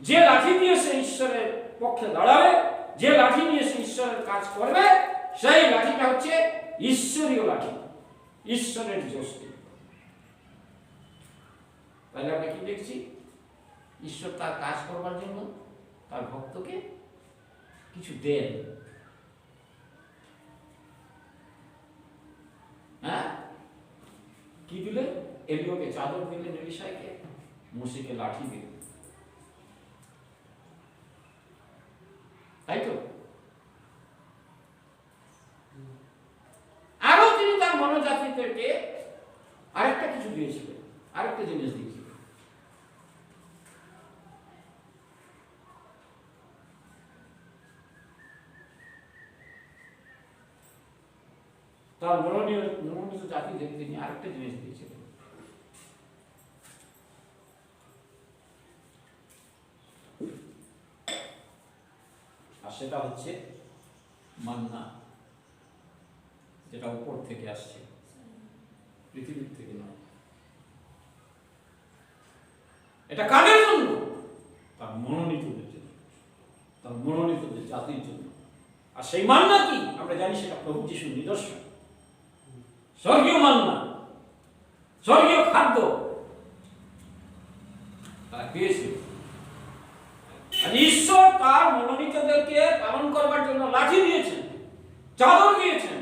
যে লাঠি দিয়ে সে ঈশ্বরের পক্ষে দাঁড়াবে, যে লাঠি নিয়ে সে ঈশ্বরের কাজ করবে, সেই লাঠিটা হচ্ছে ঈশ্বরীয় লাঠি, ঈশ্বরের যষ্টি। তাহলে আমরা কি দেখছি? ঈশ্বর তার কাজ করবার জন্য তার ভক্তকে কিছু দেন। হ্যাঁ, কি দিলেন? এলিয়াকে চাদর দিলেন, এলিশাকে মোশেকে লাঠি দিলেন, তাই তো? আরো তিনি তার মনোজাতিদেরকে আরেকটা কিছু দিয়েছিলেন, আরেকটা জিনিস দিয়েছিলেন। তার মনোনীত জাতিদের তিনি আরেকটা জিনিস দিয়েছিলেন। আর সেটা হচ্ছে মান্না, যেটা উপর থেকে আসছে, পৃথিবীর থেকে নয়। এটা কাদের জন্য? তার মনোনীতদের জন্য, তার মনোনীতদের জাতির জন্য। আর সেই মান্না কি আমরা জানি, সেটা প্রভু যিশুর নিদর্শন, স্বর্গীয় মান্না, স্বর্গীয় খাদ্য তারা পেয়েছিল। ঈশ্বর তার মনোনীতদেরকে পালন করবার জন্য লাঠি দিয়েছেন, চাদর দিয়েছেন,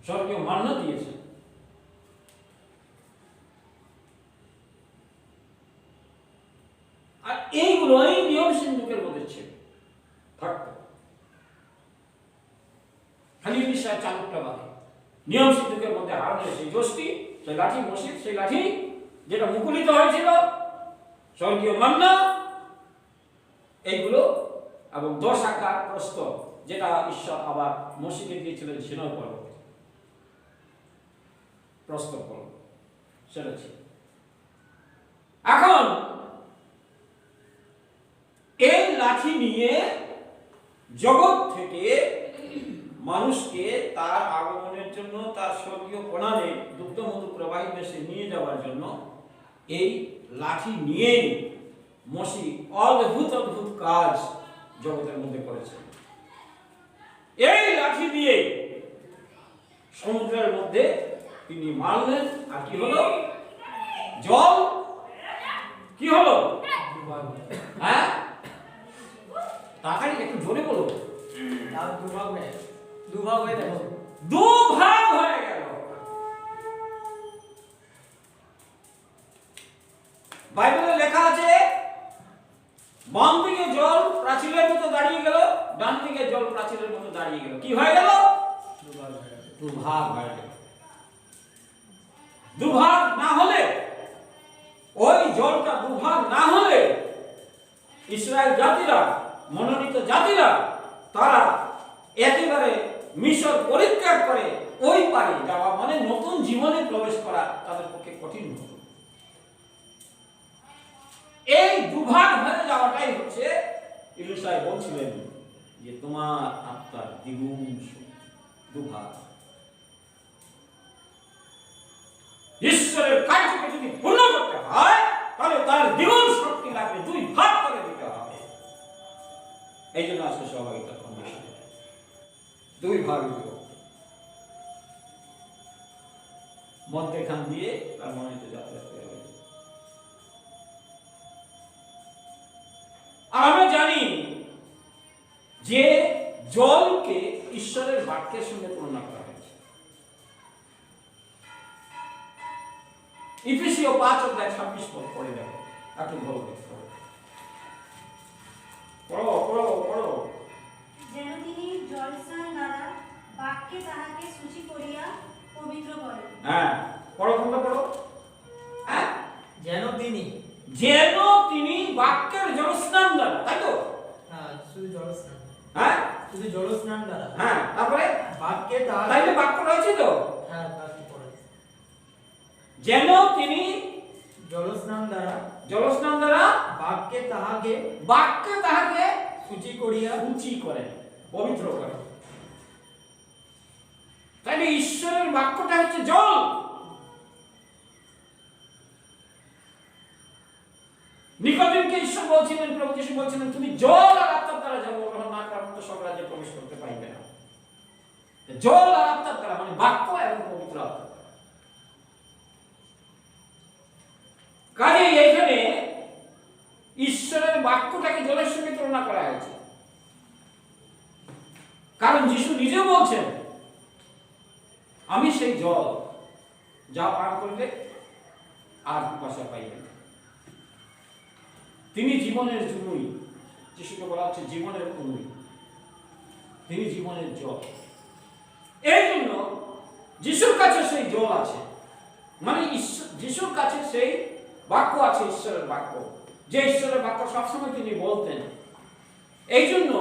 স্বর্গীয় মান্না দিয়েছেন। আর এইগুলোই নিয়ম সিন্ধুকের মধ্যে ছিল, থাকতো। খালি বিষয় চালকটা বাকি। নিয়ম সিন্ধুকের মধ্যে হারানোর সেই যষ্টি, সেই লাঠি, মসজিদ, সেই লাঠি যেটা মুকুলিত হয়েছিল, স্বর্গীয় মান্না, এইগুলো, এবং 10 আকার প্রস্তর যেটা ঈশ্বর আবার মসজিদে দিয়েছিলেন সিনাই পর্বতে, প্রস্তর পর্বত, সেটা ছিল। এখন এই লাঠি নিয়ে জগৎ থেকে মানুষকে তার আগমনের জন্য, তার স্বর্গীয় প্রণালে দুগ্ধমধু প্রবাহী দেশে নিয়ে যাওয়ার জন্য এই লাঠি নিয়েই মসিহ অদ্ভুত অদ্ভুত কাজ জগতের মধ্যে করেছেন। এই লাঠি দিয়ে সমুদ্রের মধ্যে তিনি মারলেন, আর কি হলো? জল কি হলো? হ্যাঁ, তাড়াতাড়ি একটু জোরে বলো। দুভাগ হয়ে গেল। বাইবেলে লেখা আছে, বাম দিকে জল প্রাচীরের মতো দাঁড়িয়ে গেল, ডান দিকে জল প্রাচীরের মতো দাঁড়িয়ে গেল। কি হয়ে গেল? দুভাগ হয়ে গেল। দুভাগ না হলে, ওই জলটা দুভাগ না হলে ইসরায়েল জাতিরা, মনোনীত জাতিরা, তারা একেবারে মিশর পরিত্যাগ করে ওই পারে যাওয়া, মানে নতুন জীবনে প্রবেশ করা তাদের পক্ষে কঠিন হতো। এই দুভাগ হয়ে যাওয়াটাই হচ্ছে, ইলিশাই বলছিলেন যে তোমার আত্মার দ্বিগুণ দুভাগ। ঈশ্বরের কার্যকে যদি পূর্ণ করতে হয়, তাহলে তার দ্বিগুণ শক্তি লাগবে, 2 ভাগ করে দিতে হবে। এই জন্য আজকে সহভাগিতা কমিশন 2 ভাগ দিব, মধ্যখান দিয়ে তার মনোনীত যাত্রা করে। আর আমরা জানি যে জলকে ঈশ্বরের বাক্যের সঙ্গে তুলনা করা হয়েছে। ইফেসীয় 5:26 পড়ে দেখো, একটু ভালো দেখো, পড়ো।
যেন তিনি জল স্নান দ্বারা বাক্যে তাহাকে শুচি করিয়া পবিত্র করেন।
হ্যাঁ, পড়ো। হ্যাঁ,
যেন তিনি
বাক্যের জলস্নান দ্বারা, তাই তো?
হ্যাঁ, শুধু জলস্নান।
হ্যাঁ,
শুধু জলস্নান দ্বারা।
হ্যাঁ, তারপরে
বাক্যে তাহাকে,
তাইলে বাক্য রয়েছে তো?
হ্যাঁ, বাক্য পড়েছে।
যেন তিনি
জলস্নান দ্বারা
বাক্যে তাহাকে
শুচি করিয়া
করেন, পবিত্র করেন। তাইলে ঈশ্বরের বাক্যটা হচ্ছে জল। নিকোদিমকে ঈশ্বর বলছিলেন, প্রভু যিশু বলছিলেন, তুমি জল আর আত্মার দ্বারা জন্মগ্রহণ না করার মতো স্বর্গরাজ্যে প্রবেশ করতে পারবে না। জল আর আত্মার দ্বারা, মানে বাক্য এবং পবিত্র আত্মা। কাজেই এখানে ঈশ্বরের বাক্যটাকে জলের সঙ্গে তুলনা করা হয়েছে, কারণ যিশু নিজেও বলছেন, আমি সেই জল, যা পান করলে আর পিপাসা পাইবে না। তিনি জীবনের জন্যই, যিশুকে বলা হচ্ছে জীবনের অনুই, তিনি জীবনের জল। এই জন্য যিশুর কাছে সেই জল আছে, মানে যিশুর কাছে সেই বাক্য আছে, ঈশ্বরের বাক্য, যে ঈশ্বরের বাক্য সবসময় তিনি বলতেন। এই জন্য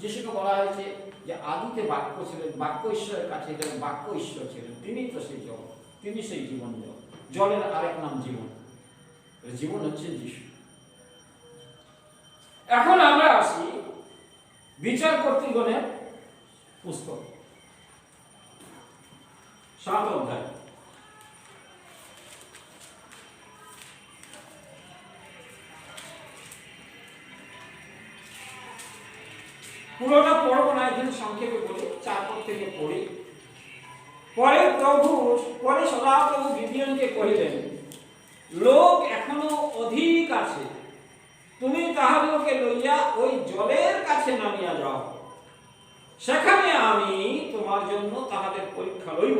যিশুকে বলা হয়েছে যে আদিতে বাক্য ছিলেন, বাক্য ঈশ্বরের কাছে, বাক্য ঈশ্বর ছিলেন, তিনি তো সেই জল, তিনি সেই জীবন জল। জলের আরেক নাম জীবন, জীবন হচ্ছে যিশু। এখন আমরা আসি বিচার কর্তৃগণের পুস্তক 7 অধ্যায়। পুরোটা পড়বো না, এখানে সংক্ষেপে বলি, 4 পদ থেকে পড়ি। পরে সদাপ্রভু গিদিয়নকে কহিলেন, লোক এখনো অধিক আছে, তুমি তাহাদিগকে লইয়া ওই জলের কাছে নামিয়া যাও, সেখানে আমি তোমার জন্য তাহাদের পরীক্ষা লইব,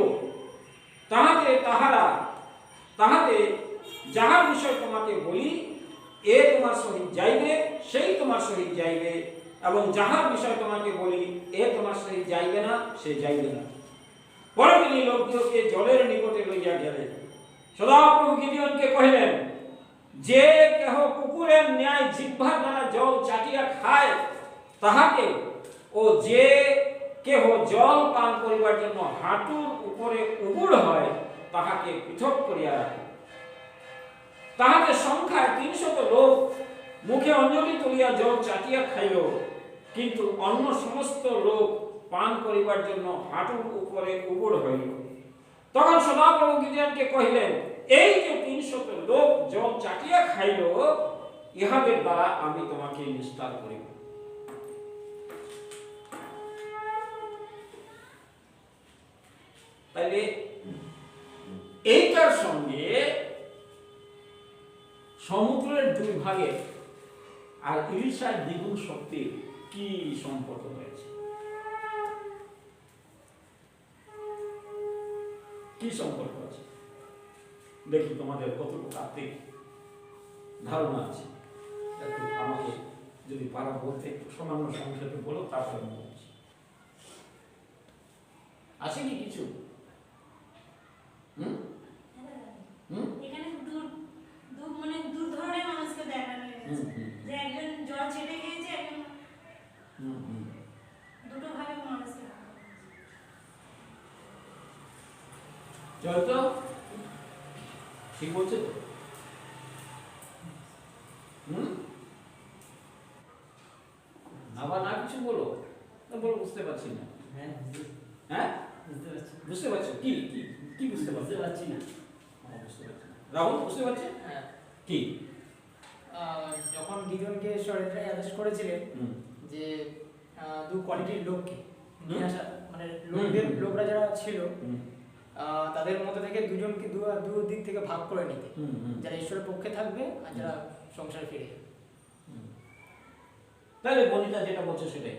তাহাতে যাহার বিষয় তোমাকে বলি, এ তোমার সহিত যাইবে, সেই তোমার সহিত যাইবে, এবং যাহার বিষয় তোমাকে বলি, এ তোমার সহিত যাইবে না, সে যাইবে না। পরে তিনি লোকদিগকে জলের নিকটে লইয়া গেলেন। সদাপ্রভু গিদিয়নকে কহিলেন, যে কেহ কুকুরের ন্যায় জিহ্বা দ্বারা জল চাটিয়া খায় তাহাকে, ও যে কেহ জল পান করিবার জন্য হাঁটুর উপরে উবুড় হয় তাহাকে পৃথক করিয়া রাখে। তাহাতে সংখ্যায় 300 লোক মুখে অঞ্জলি তুলিয়া জল চাটিয়া খাইল, কিন্তু অন্য সমস্ত লোক পান করিবার জন্য হাঁটুর উপরে উবুড় হইল। তখন সদাপ্রভু গিদিয়নকে কহিলেন, এই যে 300 লোক জল চাটিয়া খাইল, ইহাদের দ্বারা আমি তোমাকে নিস্তার করিব। তাইলে এইটার সঙ্গে সমুদ্রের 2 ভাগে আর ইলিশার দ্বিগুণ শক্তির কি সম্পর্ক রয়েছে? কি সম্পর্ক আছে দেখি, তোমাদের কতটুকু তাত্ত্বিক ধারণা আছে একটু আমাকে যদি পারা বলতে, একটু সামান্য সংক্ষেপে বলো, তারপরে আমি বলছি। আছে কি কিছু?
এখানে মানে দু ধরনের মানুষকে দেখানো হয়েছে, যে একজন জল ছেটে খেয়েছে, একজন দুটো ভাবে মানুষকে দেখানো হয়েছে।
জল তো ঠিক বলছে তো? আবার না কিছু বলো, বলো বুঝতে পারছি না। হ্যাঁ বুঝতে পারছো? কি কি কি বুঝতে পারছি না? বুঝতে পারছি না। রাহুল বুঝতে পারছে? কি?
যখন গিদিয়নকে ঈশ্বরের আদেশ করেছিলেন যে 2 কোয়ালিটির লোককে নিয়ে আসা, মানে লোকরা যারা ছিল তাদের মধ্যে থেকে দুজনকে দু দিক থেকে ভাগ করে নিতে, যারা ঈশ্বরের পক্ষে থাকবে আর যারা সংসারে ফিরে।
তাহলে বনিতা যেটা বলছে সেটাই,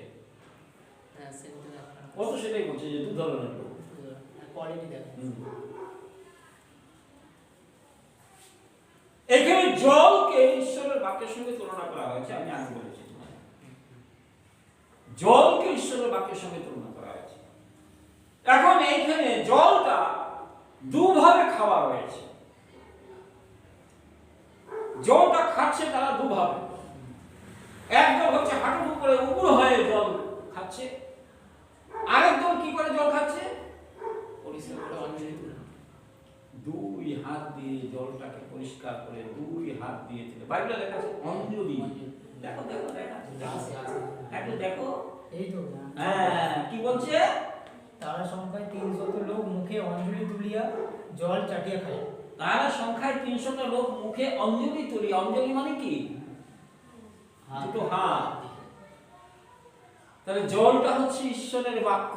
হ্যাঁ সেটা
ও তো সেটাই বলছে যে 2 ধরনের লোক,
কোয়ালিটি দেখে।
এখানে জলকে ঈশ্বরের বাক্যের সঙ্গে তুলনা করা হয়েছে। আমি আগে বলেছি, জলকে ঈশ্বরের বাক্যের সঙ্গে তুলনা করা হয়েছে। এখন এইখানে জলটা 2 ভাবে খাওয়া হয়েছে। জলটা খাচ্ছে তারা 2 ভাবে। একদল হচ্ছে হাঁটুর উপরে উবুড় হয়ে জল খাচ্ছে, আরেকদল কি করে জল খাচ্ছে? পরিষ্কার করে অঞ্জলি তুলে 2 হাত দিয়ে জলটাকে পরিষ্কার করে 2 হাত দিয়ে তুলে, বাইবেলে লেখা আছে অঞ্জলি। দেখো দেখো একটু দেখো,
এই তো
হ্যাঁ কি বলছে?
তারা সংখ্যায় 300 লোক মুখে অঞ্জলি তুলিয়া জল চাটিয়া খায়।
তারা সংখ্যায় 300 লোক মুখে অঞ্জলি তুলি। অঞ্জলি মানে কি? দুটো হাত। তাহলে জলটা হচ্ছে ঈশ্বরের বাক্য।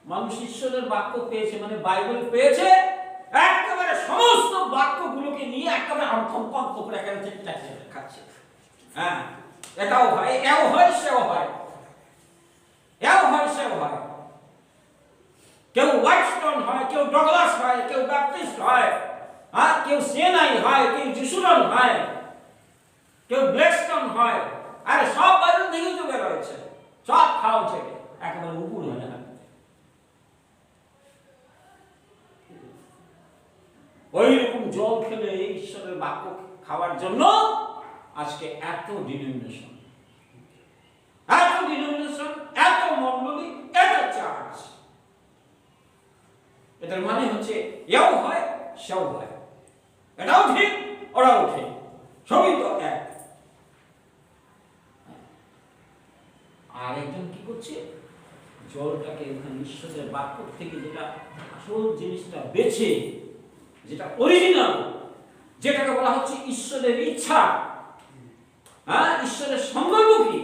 মানুষ ঈশ্বরের বাক্য পেয়েছে, মানে বাইবেল পেয়েছে, একেবারে সমস্ত বাক্যগুলোকে নিয়ে একেবারে কম্পন করে একেবারে খাচ্ছে। হ্যাঁ, এটাও হয়, এও হয়, সেও হয়, এও হয়, সেও হয়। কেউ হোয়াইটস্টোন হয়, কেউ ডগলাস হয়, কেউ ব্যাপটিস্ট হয়, কেউ সেনাই হয়, কেউ যিশুরন হয়। হয়, আরে সব বাইরের দিকেই তো বের হয়েছে, সব খাওয়া থেকে একেবারে উপর হয়ে না। ওই রকম জল খেলে ঈশ্বরের বাক্য খাওয়ার জন্য আজকে এত ডিনোমিনেশন, এত মণ্ডলী, এত চার্চ। এটার মানে হচ্ছে এও হয় সেও হয়, এটাও ঠিক ওরাও ঠিক, সবই তো এক। আর একজন কি করছে, জলটাকে ওখানে ঈশ্বরের বাক্য থেকে যেটা আসল জিনিসটা বেছে, যেটা অরিজিনাল, যেটাকে বলা হচ্ছে ঈশ্বরের ইচ্ছা, হ্যাঁ, ঈশ্বরের সঙ্গমুখী,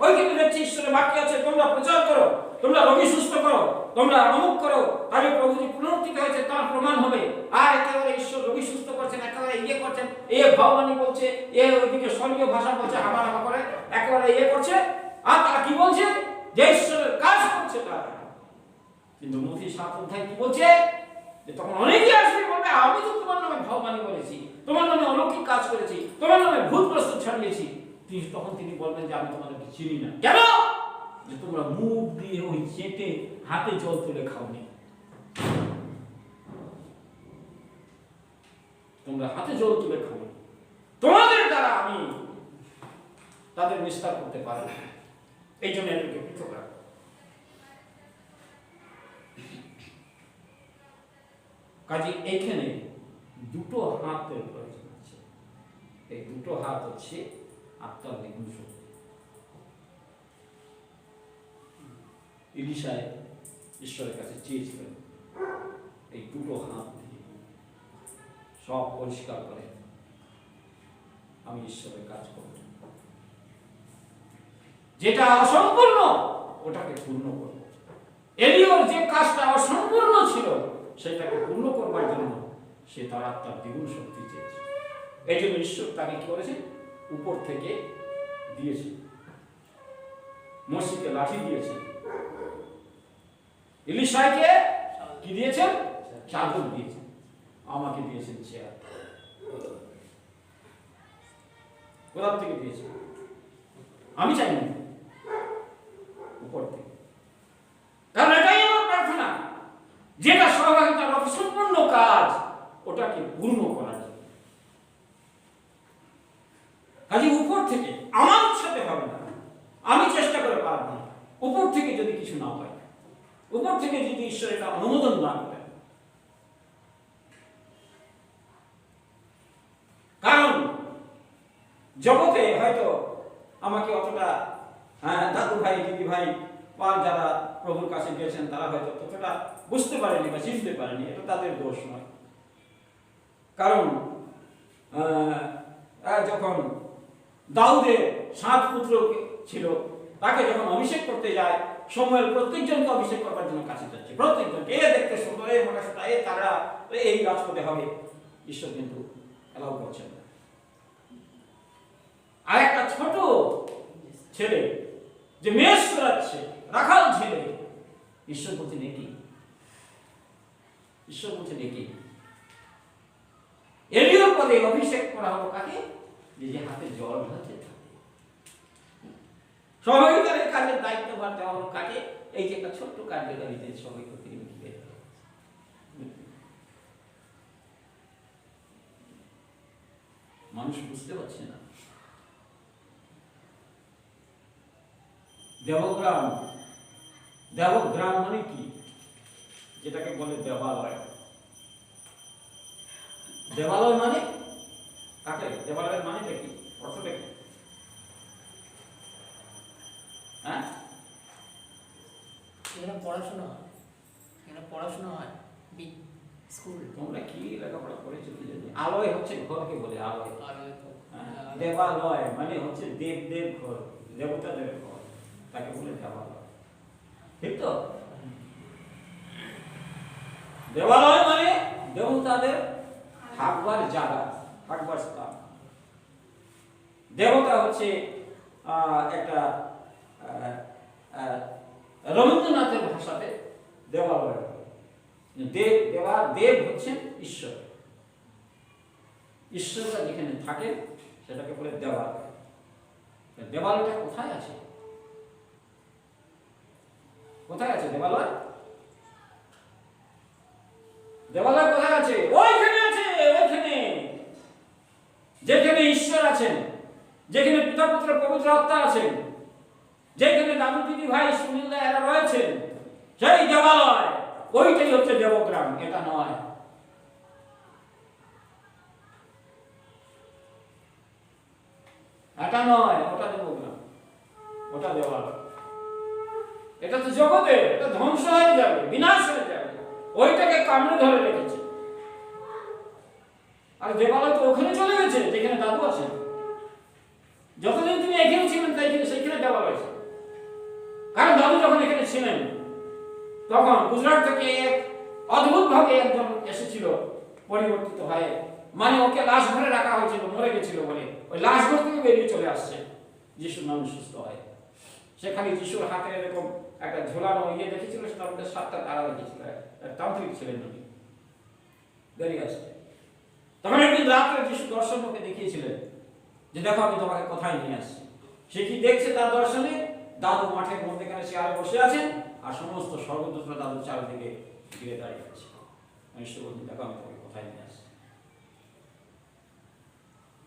ওইখানে দেখছি ঈশ্বরের বাক্য আছে, তোমরা প্রচার করো, তোমরা রোগী সুস্থ করো, তোমরা অমুক করো, তাহলে প্রভু যে পুনরুত্থিত হয়েছে তার প্রমাণ হবে। আর একেবারে ঈশ্বর রোগী সুস্থ করছেন, একেবারে ইয়ে করছেন, এ ভগবানী বলছে, এ ওইদিকে স্বর্গীয় ভাষা বলছে, হামা হামা করে একেবারে ইয়ে করছে। আর তারা কি বলছে, যে ঈশ্বরের কাজ করছে তারা। কিন্তু মথি 7 অধ্যায় কি বলছে, যে তখন অনেকেই আসবে বলবে, আমি তো তোমার নামে ভগবানী বলেছি, তোমার নামে অলৌকিক কাজ করেছি, তোমার নামে ভূত প্রস্তুত ছাড়িয়েছি। তখন তিনি বলবেন যে আমি তোমাদেরকে চিনি না। কেন? যে তোমরা মুখ দিয়ে ওই চেটে হাতে জল তুলে খাওনি, তোমরা হাতে জল তুলে খাওনি, তোমাদের দ্বারা আমি তাদের নিস্তার করতে পারবো না। এই জন্য এদেরকে পৃথক রাখো। কাজে এইখানে দুটো হাতের প্রয়োজন আছে। এই দুটো হাত হচ্ছে আত্মার দ্বিগুণ শক্তি। ইলিশায় ঈশ্বরের কাছে চেয়েছিলেন এই দুটো হাত দিয়ে সব পরিষ্কার করে আমি ঈশ্বরের কাজ করব, যেটা অসম্পূর্ণ ওটাকে পূর্ণ করব। এলিয়র যে কাজটা অসম্পূর্ণ ছিল সেটাকে পূর্ণ করবার জন্য সে তার আত্মার দ্বিগুণ শক্তি চেয়েছে। এই জন্য ঈশ্বর তাকে কি করেছে, উপর থেকে দিয়েছে, মসজিদকে লাঠি দিয়েছে, ইলিশাকে কি দিয়েছেন, চাদর দিয়েছেন, আমাকে দিয়েছেন চেয়ার। কোথা থেকে দিয়েছেন? আমি চাই না, উপর থেকে। কারণ এটাই আমার প্রার্থনা, যেটা সহভাগিতার অসম্পূর্ণ কাজ ওটাকে পূর্ণ করার জন্য। কাজে উপর থেকে আমার সাথে হবে না, আমি চেষ্টা করে পারব না। উপর থেকে যদি কিছু না হয়, উপর থেকে যদি ঈশ্বর এটা অনুমোদন না করে, কারণ জগতে হয়তো আমাকে অতটা দাদু ভাই, দিদি ভাই বা যারা প্রভুর কাছে গেছেন তারা হয়তো ততটা বুঝতে পারেনি বা চিনতে পারেনি, এটা তাদের দোষ নয়। কারণ যখন দাউদের 7 পুত্র ছিল, তাকে যখন অভিষেক করতে যায়, সময়ের প্রত্যেকজনকে অভিষেক করবার জন্য কাছে যাচ্ছে, প্রত্যেকজনকে, এ দেখতে সুন্দর, এ মোটা সোটা, এ তারা, এই রাজপদে হবে। ঈশ্বর কিন্তু এলাও করছেন না। আর একটা ছোট ছেলে যে মেষ চড়াচ্ছে, রাখাল ছেলে, ঈশ্বর বলছেন একই, ঈশ্বর বলছেন একই। এলিয়র পদে অভিষেক করা হলো কাকে, যে হাতে জল ঢালছে, সহযোগিতার কাজের দায়িত্বভার দেওয়া হলো কাকে, এই যে একটা ছোট্ট কার্যকারীতে সবাই করতে গিয়ে মানুষ বুঝতে পারছে না। দেবগ্রাম, দেবগ্রাম মানে কি, যেটাকে বলে দেবালয়। দেবালয় মানে কাকে, দেবালয়ের মানেটা কি, অর্থটা কি? হ্যাঁ,
এখানে পড়াশোনা হয়, এখানে পড়াশোনা হয়, স্কুল।
তোমরা কি লেখাপড়া করেছো কি জানি? আলয় হচ্ছে ঘরকে বলে, আলয়।
আলয় তো
দেবালয় মানে হচ্ছে দেব ঘর, দেবতাদের ঘর, তাকে বলে দেবালয়, ঠিক তো? দেবালয় মানে দেবতাদের থাকবার জায়গা, থাকবার স্থান। দেবতা হচ্ছে একটা রবীন্দ্রনাথের ভাষাতে দেবালয়, দেব হচ্ছেন ঈশ্বর, ঈশ্বররা যেখানে থাকে সেটাকে বলে দেবালয়। দেবালয়টা কোথায় আছে? কোথায় আছে দেবালয়? দেবালয় কোথায় আছে? ওইখানে আছে, ওইখানে যেখানে ঈশ্বর আছেন, যেখানে পিতা পুত্র পবিত্র আত্মা আছেন, যেখানে দাদু দিদি ভাই সুনীলদা এরা রয়েছেন, সেই দেবালয়, ওইটাই হচ্ছে দেবগ্রাম, এটা নয়। এটা নয়, ওটা দেবগ্রাম, ওটা দেবালয়। এটা তো জগতে, এটা ধ্বংস হয়ে যাবে, বিনাশ হয়ে যাবে, ওইটাকে কামড়ে ধরে রেখেছে। আর দেবালয় তো ওখানে চলে গেছে যেখানে দাদু আছেন। যতদিন তিনি এখানে ছিলেন তাই সেইখানে দেবালয় ছিল। কারণ দাদু যখন এখানে ছিলেন তখন গুজরাট থেকে এক অদ্ভুত ভাবে একজন এসেছিল পরিবর্তিত হয়ে, মানে ওকে লাশ ঘরে রাখা হয়েছিল, মরে গেছিল বলে ওই লাশ ঘর থেকে বেরিয়ে চলে আসছে যিশুর নামে সুস্থ হয়। সেখানে যিশুর হাতে এরকম একটা ঝোলানো ইয়ে দেখেছিল, সেটার মধ্যে 7টা তারা দেখেছিল। তান্ত্রিক ছিলেন উনি, বেরিয়ে আসছে। তখন একদিন রাত্রে যিশু দর্শন ওকে দেখিয়েছিলেন যে দেখো আমি তোমাকে কোথায় নিয়ে আসছি। সে কি দেখছে তার দর্শনে? দাদু মাঠের মধ্যেখানে চেয়ারে বসে আছেন আর সমস্ত স্বর্গদূতরা দাদুর চারিদিকে ঘিরে দাঁড়িয়ে আছে। ঈশ্বর বলছেন দেখো আমি তোমাকে কোথায় নিয়ে আসছি।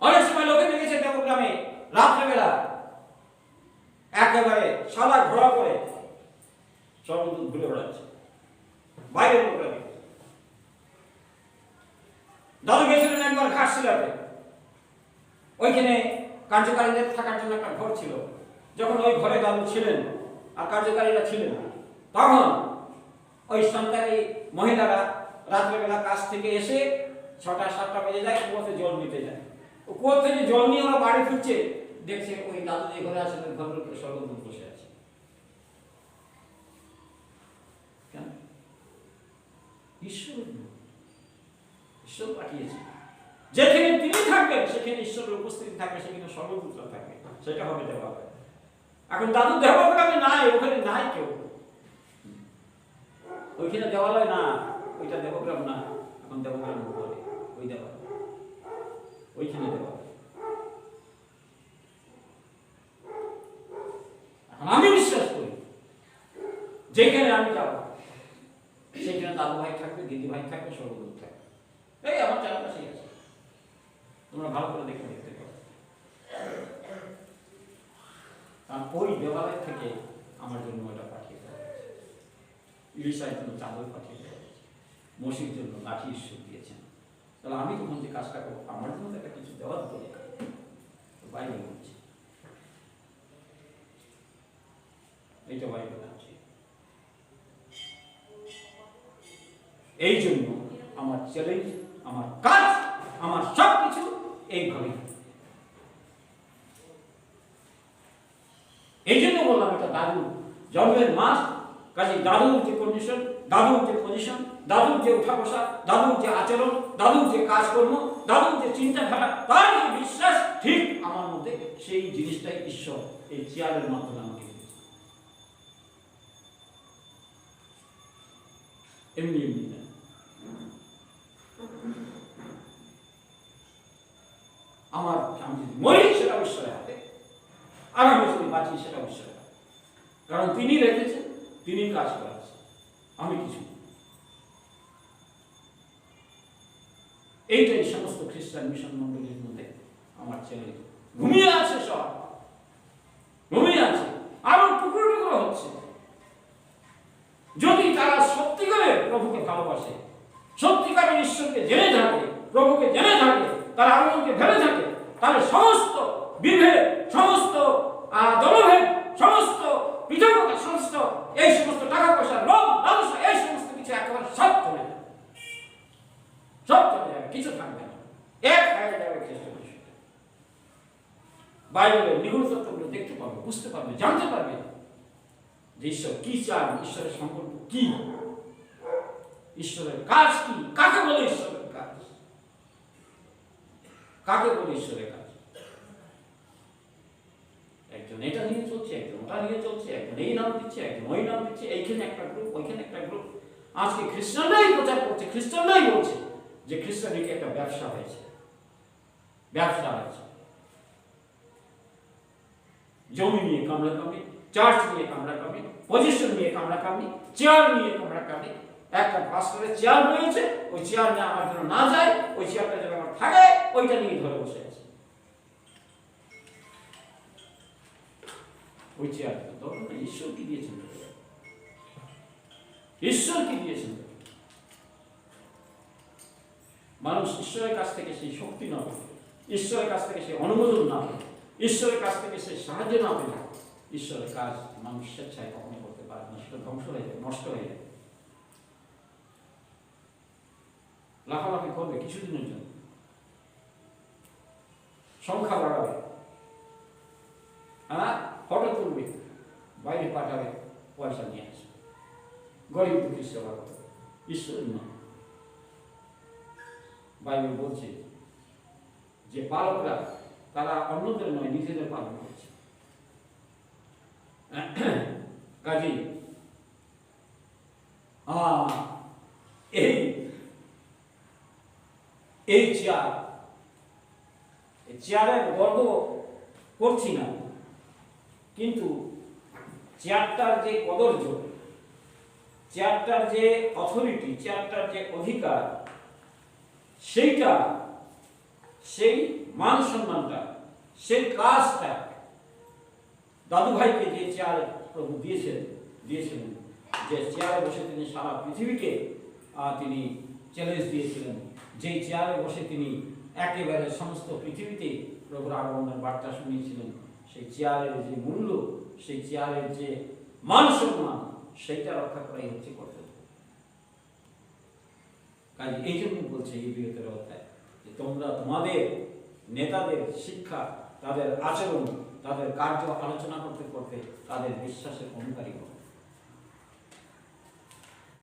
অনেক সময় লোকে দেখেছে দেবগ্রামে রাত্রেবেলা একেবারে সাদা ঘোড়া করে স্বর্গদূত ঘুরে বেড়াচ্ছে, বাইরের লোকরা দেখেছে। দাদু গেছিলেন একবার ঘাটশিলাতে, ওইখানে কার্যকারীদের থাকার জন্য একটা ঘর ছিল। যখন ওই ঘরে দাদু ছিলেন আর কার্যকারীরা ছিলেন, তখন ওই সন্তানী মহিলারা রাত্রেবেলা কাজ থেকে এসে 6টা-7টা বেজে যায়, কুয়োতে জল নিতে যায়। ও কুয়ো থেকে জল নিয়ে ওরা বাড়ি ফিরছে, দেখছে ওই দাদু যে ঘরে আছেন ওই ঘরের উপরে স্বর্গদূত বসে আছে। কেন? ঈশ্বর, ঈশ্বর পাঠিয়েছে। যেখানে তিনি থাকবেন সেখানে ঈশ্বরের উপস্থিতি থাকবে, সেখানে স্বর্গদূতরা থাকবে, সেটা হবে দেবালয়। এখন দাদু দেবগ্রামে নাই, ওখানে নাই কেউ, ওইখানে দেবালয় না, ওইটা দেবগ্রাম না। এখন দেবগ্রাম বলে ওই দেবালয়, ওইখানে দেবালয়। এখন আমি বিশ্বাস করি যেখানে আমি যাব সেখানে দাদু ভাই থাকবে, দিদি ভাই থাকবে, স্বর্গদূত থাকবে। এই আমার চারপাশেই আছে, তোমরা ভালো করে দেখতে পারো। কারণ ওই দেবালয় থেকে আমার জন্য ওটা পাঠিয়ে দেওয়া হয়েছে, ইলিশার জন্য চাদর পাঠিয়ে দেওয়া হয়েছে, মসির জন্য লাঠি ঈশ্বর দিয়েছেন। তাহলে আমি তখন যে কাজটা করবো, আমার জন্য একটা কিছু দেওয়ার দরকার, বাইবেল বলছে, এইটা বাইবেল আছে। এই জন্য আমার চ্যালেঞ্জ, আমার কাজ, আমার সব কিছু এইভাবে। এই জন্য বললাম এটা দাদু জন্মের মাস, কাজে দাদুর যে কন্ডিশন, দাদুর যে পজিশন, দাদুর যে উঠা বসা, দাদুর যে আচরণ, দাদুর যে কাজকর্ম, দাদুর যে চিন্তাধারা, তার যে বিশ্বাস, ঠিক আমার মধ্যে সেই জিনিসটাই ঈশ্বর এই চেয়ারের মাধ্যমে আমাকে দিয়েছে। এমনি এমনি না। আমার আমি যদি মরি সেটা ঈশ্বরের হাতে, আর আমি যদি বাঁচি সেটা ঈশ্বরের হাতে। কারণ তিনি রেখেছেন, তিনি কাজ করাচ্ছেন, আমি কিছু। এইটাই সমস্ত খ্রিস্টান মিশন মন্ডলীর মধ্যে আমার ছেলে ঘুমিয়ে আছে, সব ঘুমিয়ে আছে, আরো টুকরো টুকরো হচ্ছে। যদি তারা সত্যিকারে প্রভুকে ভালোবাসে, সত্যিকারের ঈশ্বরকে জেনে থাকে, প্রভুকে জেনে থাকে, তারা আগুনকে ভেবে থাকে, তাহলে সমস্ত বিভেদ, সমস্ত দলভেদ, সমস্ত পৃথকতা, সমস্ত এই সমস্ত টাকা পয়সা, লোভ লালসা, এই সমস্ত কিছু একেবারে সব চলে যাবে, সব চলে যাবে, কিছু থাকবে না, এক হয়ে যাবে খ্রিস্ট মিশন। বাইবেলের নিগুড় তত্ত্বগুলো দেখতে পাবে, বুঝতে পারবে, জানতে পারবে যে ঈশ্বর কি চান, ঈশ্বরের সম্পর্ক কি, ঈশ্বরের কাজ কি, কাকে বলে ঈশ্বরের কাজ, কাকে বলে ঈশ্বরের কাজ। একজন এটা নিয়ে চলছে, একজন ওটা নিয়ে চলছে, একজন এই নাম দিচ্ছে, একজন ওই নাম দিচ্ছে, এইখানে একটা গ্রুপ, ওইখানে একটা গ্রুপ। আজকে খ্রিস্টানরাই প্রচার করছে, খ্রিস্টানরাই বলছে যে খ্রিস্টানিটি একটা ব্যবসা হয়েছে, ব্যবসা হয়েছে। জমি নিয়ে কামড়াকামড়ি, চার্চ নিয়ে কামড়াকামড়ি, পজিশন নিয়ে কামড়াকামড়ি, চেয়ার নিয়ে কামড়াকামড়ি। একটা পাস্টারের চেয়ার রয়েছে, ওই চেয়ার নিয়ে আমার জন্য না যায়, ওই চেয়ারটা যেন আমার থাকে, ওইটা নিয়ে ধরে বসে আছে। ওই চেয়ারটা ধরুন না, ঈশ্বর কি দিয়েছেন? ঈশ্বর কি দিয়েছেন? মানুষ ঈশ্বরের কাছ থেকে সেই শক্তি না পেলে, ঈশ্বরের কাছ থেকে সেই অনুমোদন না পেলে, ঈশ্বরের কাছ থেকে সেই সাহায্য না পেলে, ঈশ্বরের কাজ মানুষ স্বেচ্ছায় কখনো করতে পারে না, সেটা ধ্বংস হয়ে যায়, নষ্ট হয়ে যায়। লাফালাফি করবে কিছুদিনের জন্য, সংখ্যা বাড়াবে, ফটো তুলবে, বাইরে পাঠাবে, পয়সা নিয়ে আসবে, গরিব দুঃখী সেবা করবে, ঈশ্বর না। বাইবেল বলছে যে পালকরা তারা অন্যদের নয়, নিজেদের পালন করছে। কাজী এই চেয়ারের গর্ব করছি না, কিন্তু চেয়ারটার যে কদর্য, চেয়ারটার যে অথরিটি, চেয়ারটার যে অধিকার, সেইটা, সেই মান সম্মানটা, সেই কাজটা দাদু ভাইকে যে চেয়ার প্রভু দিয়েছিলেন, যে চেয়ারে বসে তিনি সারা পৃথিবীকে তিনি চ্যালেঞ্জ দিয়েছিলেন, যেই চেয়ারে বসে তিনি একেবারে সমস্ত পৃথিবীতে প্রভুর আগমনের বার্তা শুনিয়েছিলেন, সেই চেয়ারের যে মূল্য, সেই চেয়ারের যে মান সম্মান, সেইটা রক্ষা করাই হচ্ছে কর্তব্য। কাজে এই জন্য বলছে এই 72 অধ্যায় যে তোমরা তোমাদের নেতাদের শিক্ষা, তাদের আচরণ, তাদের কার্য আলোচনা করতে করতে তাদের বিশ্বাসের অনুকারী হও।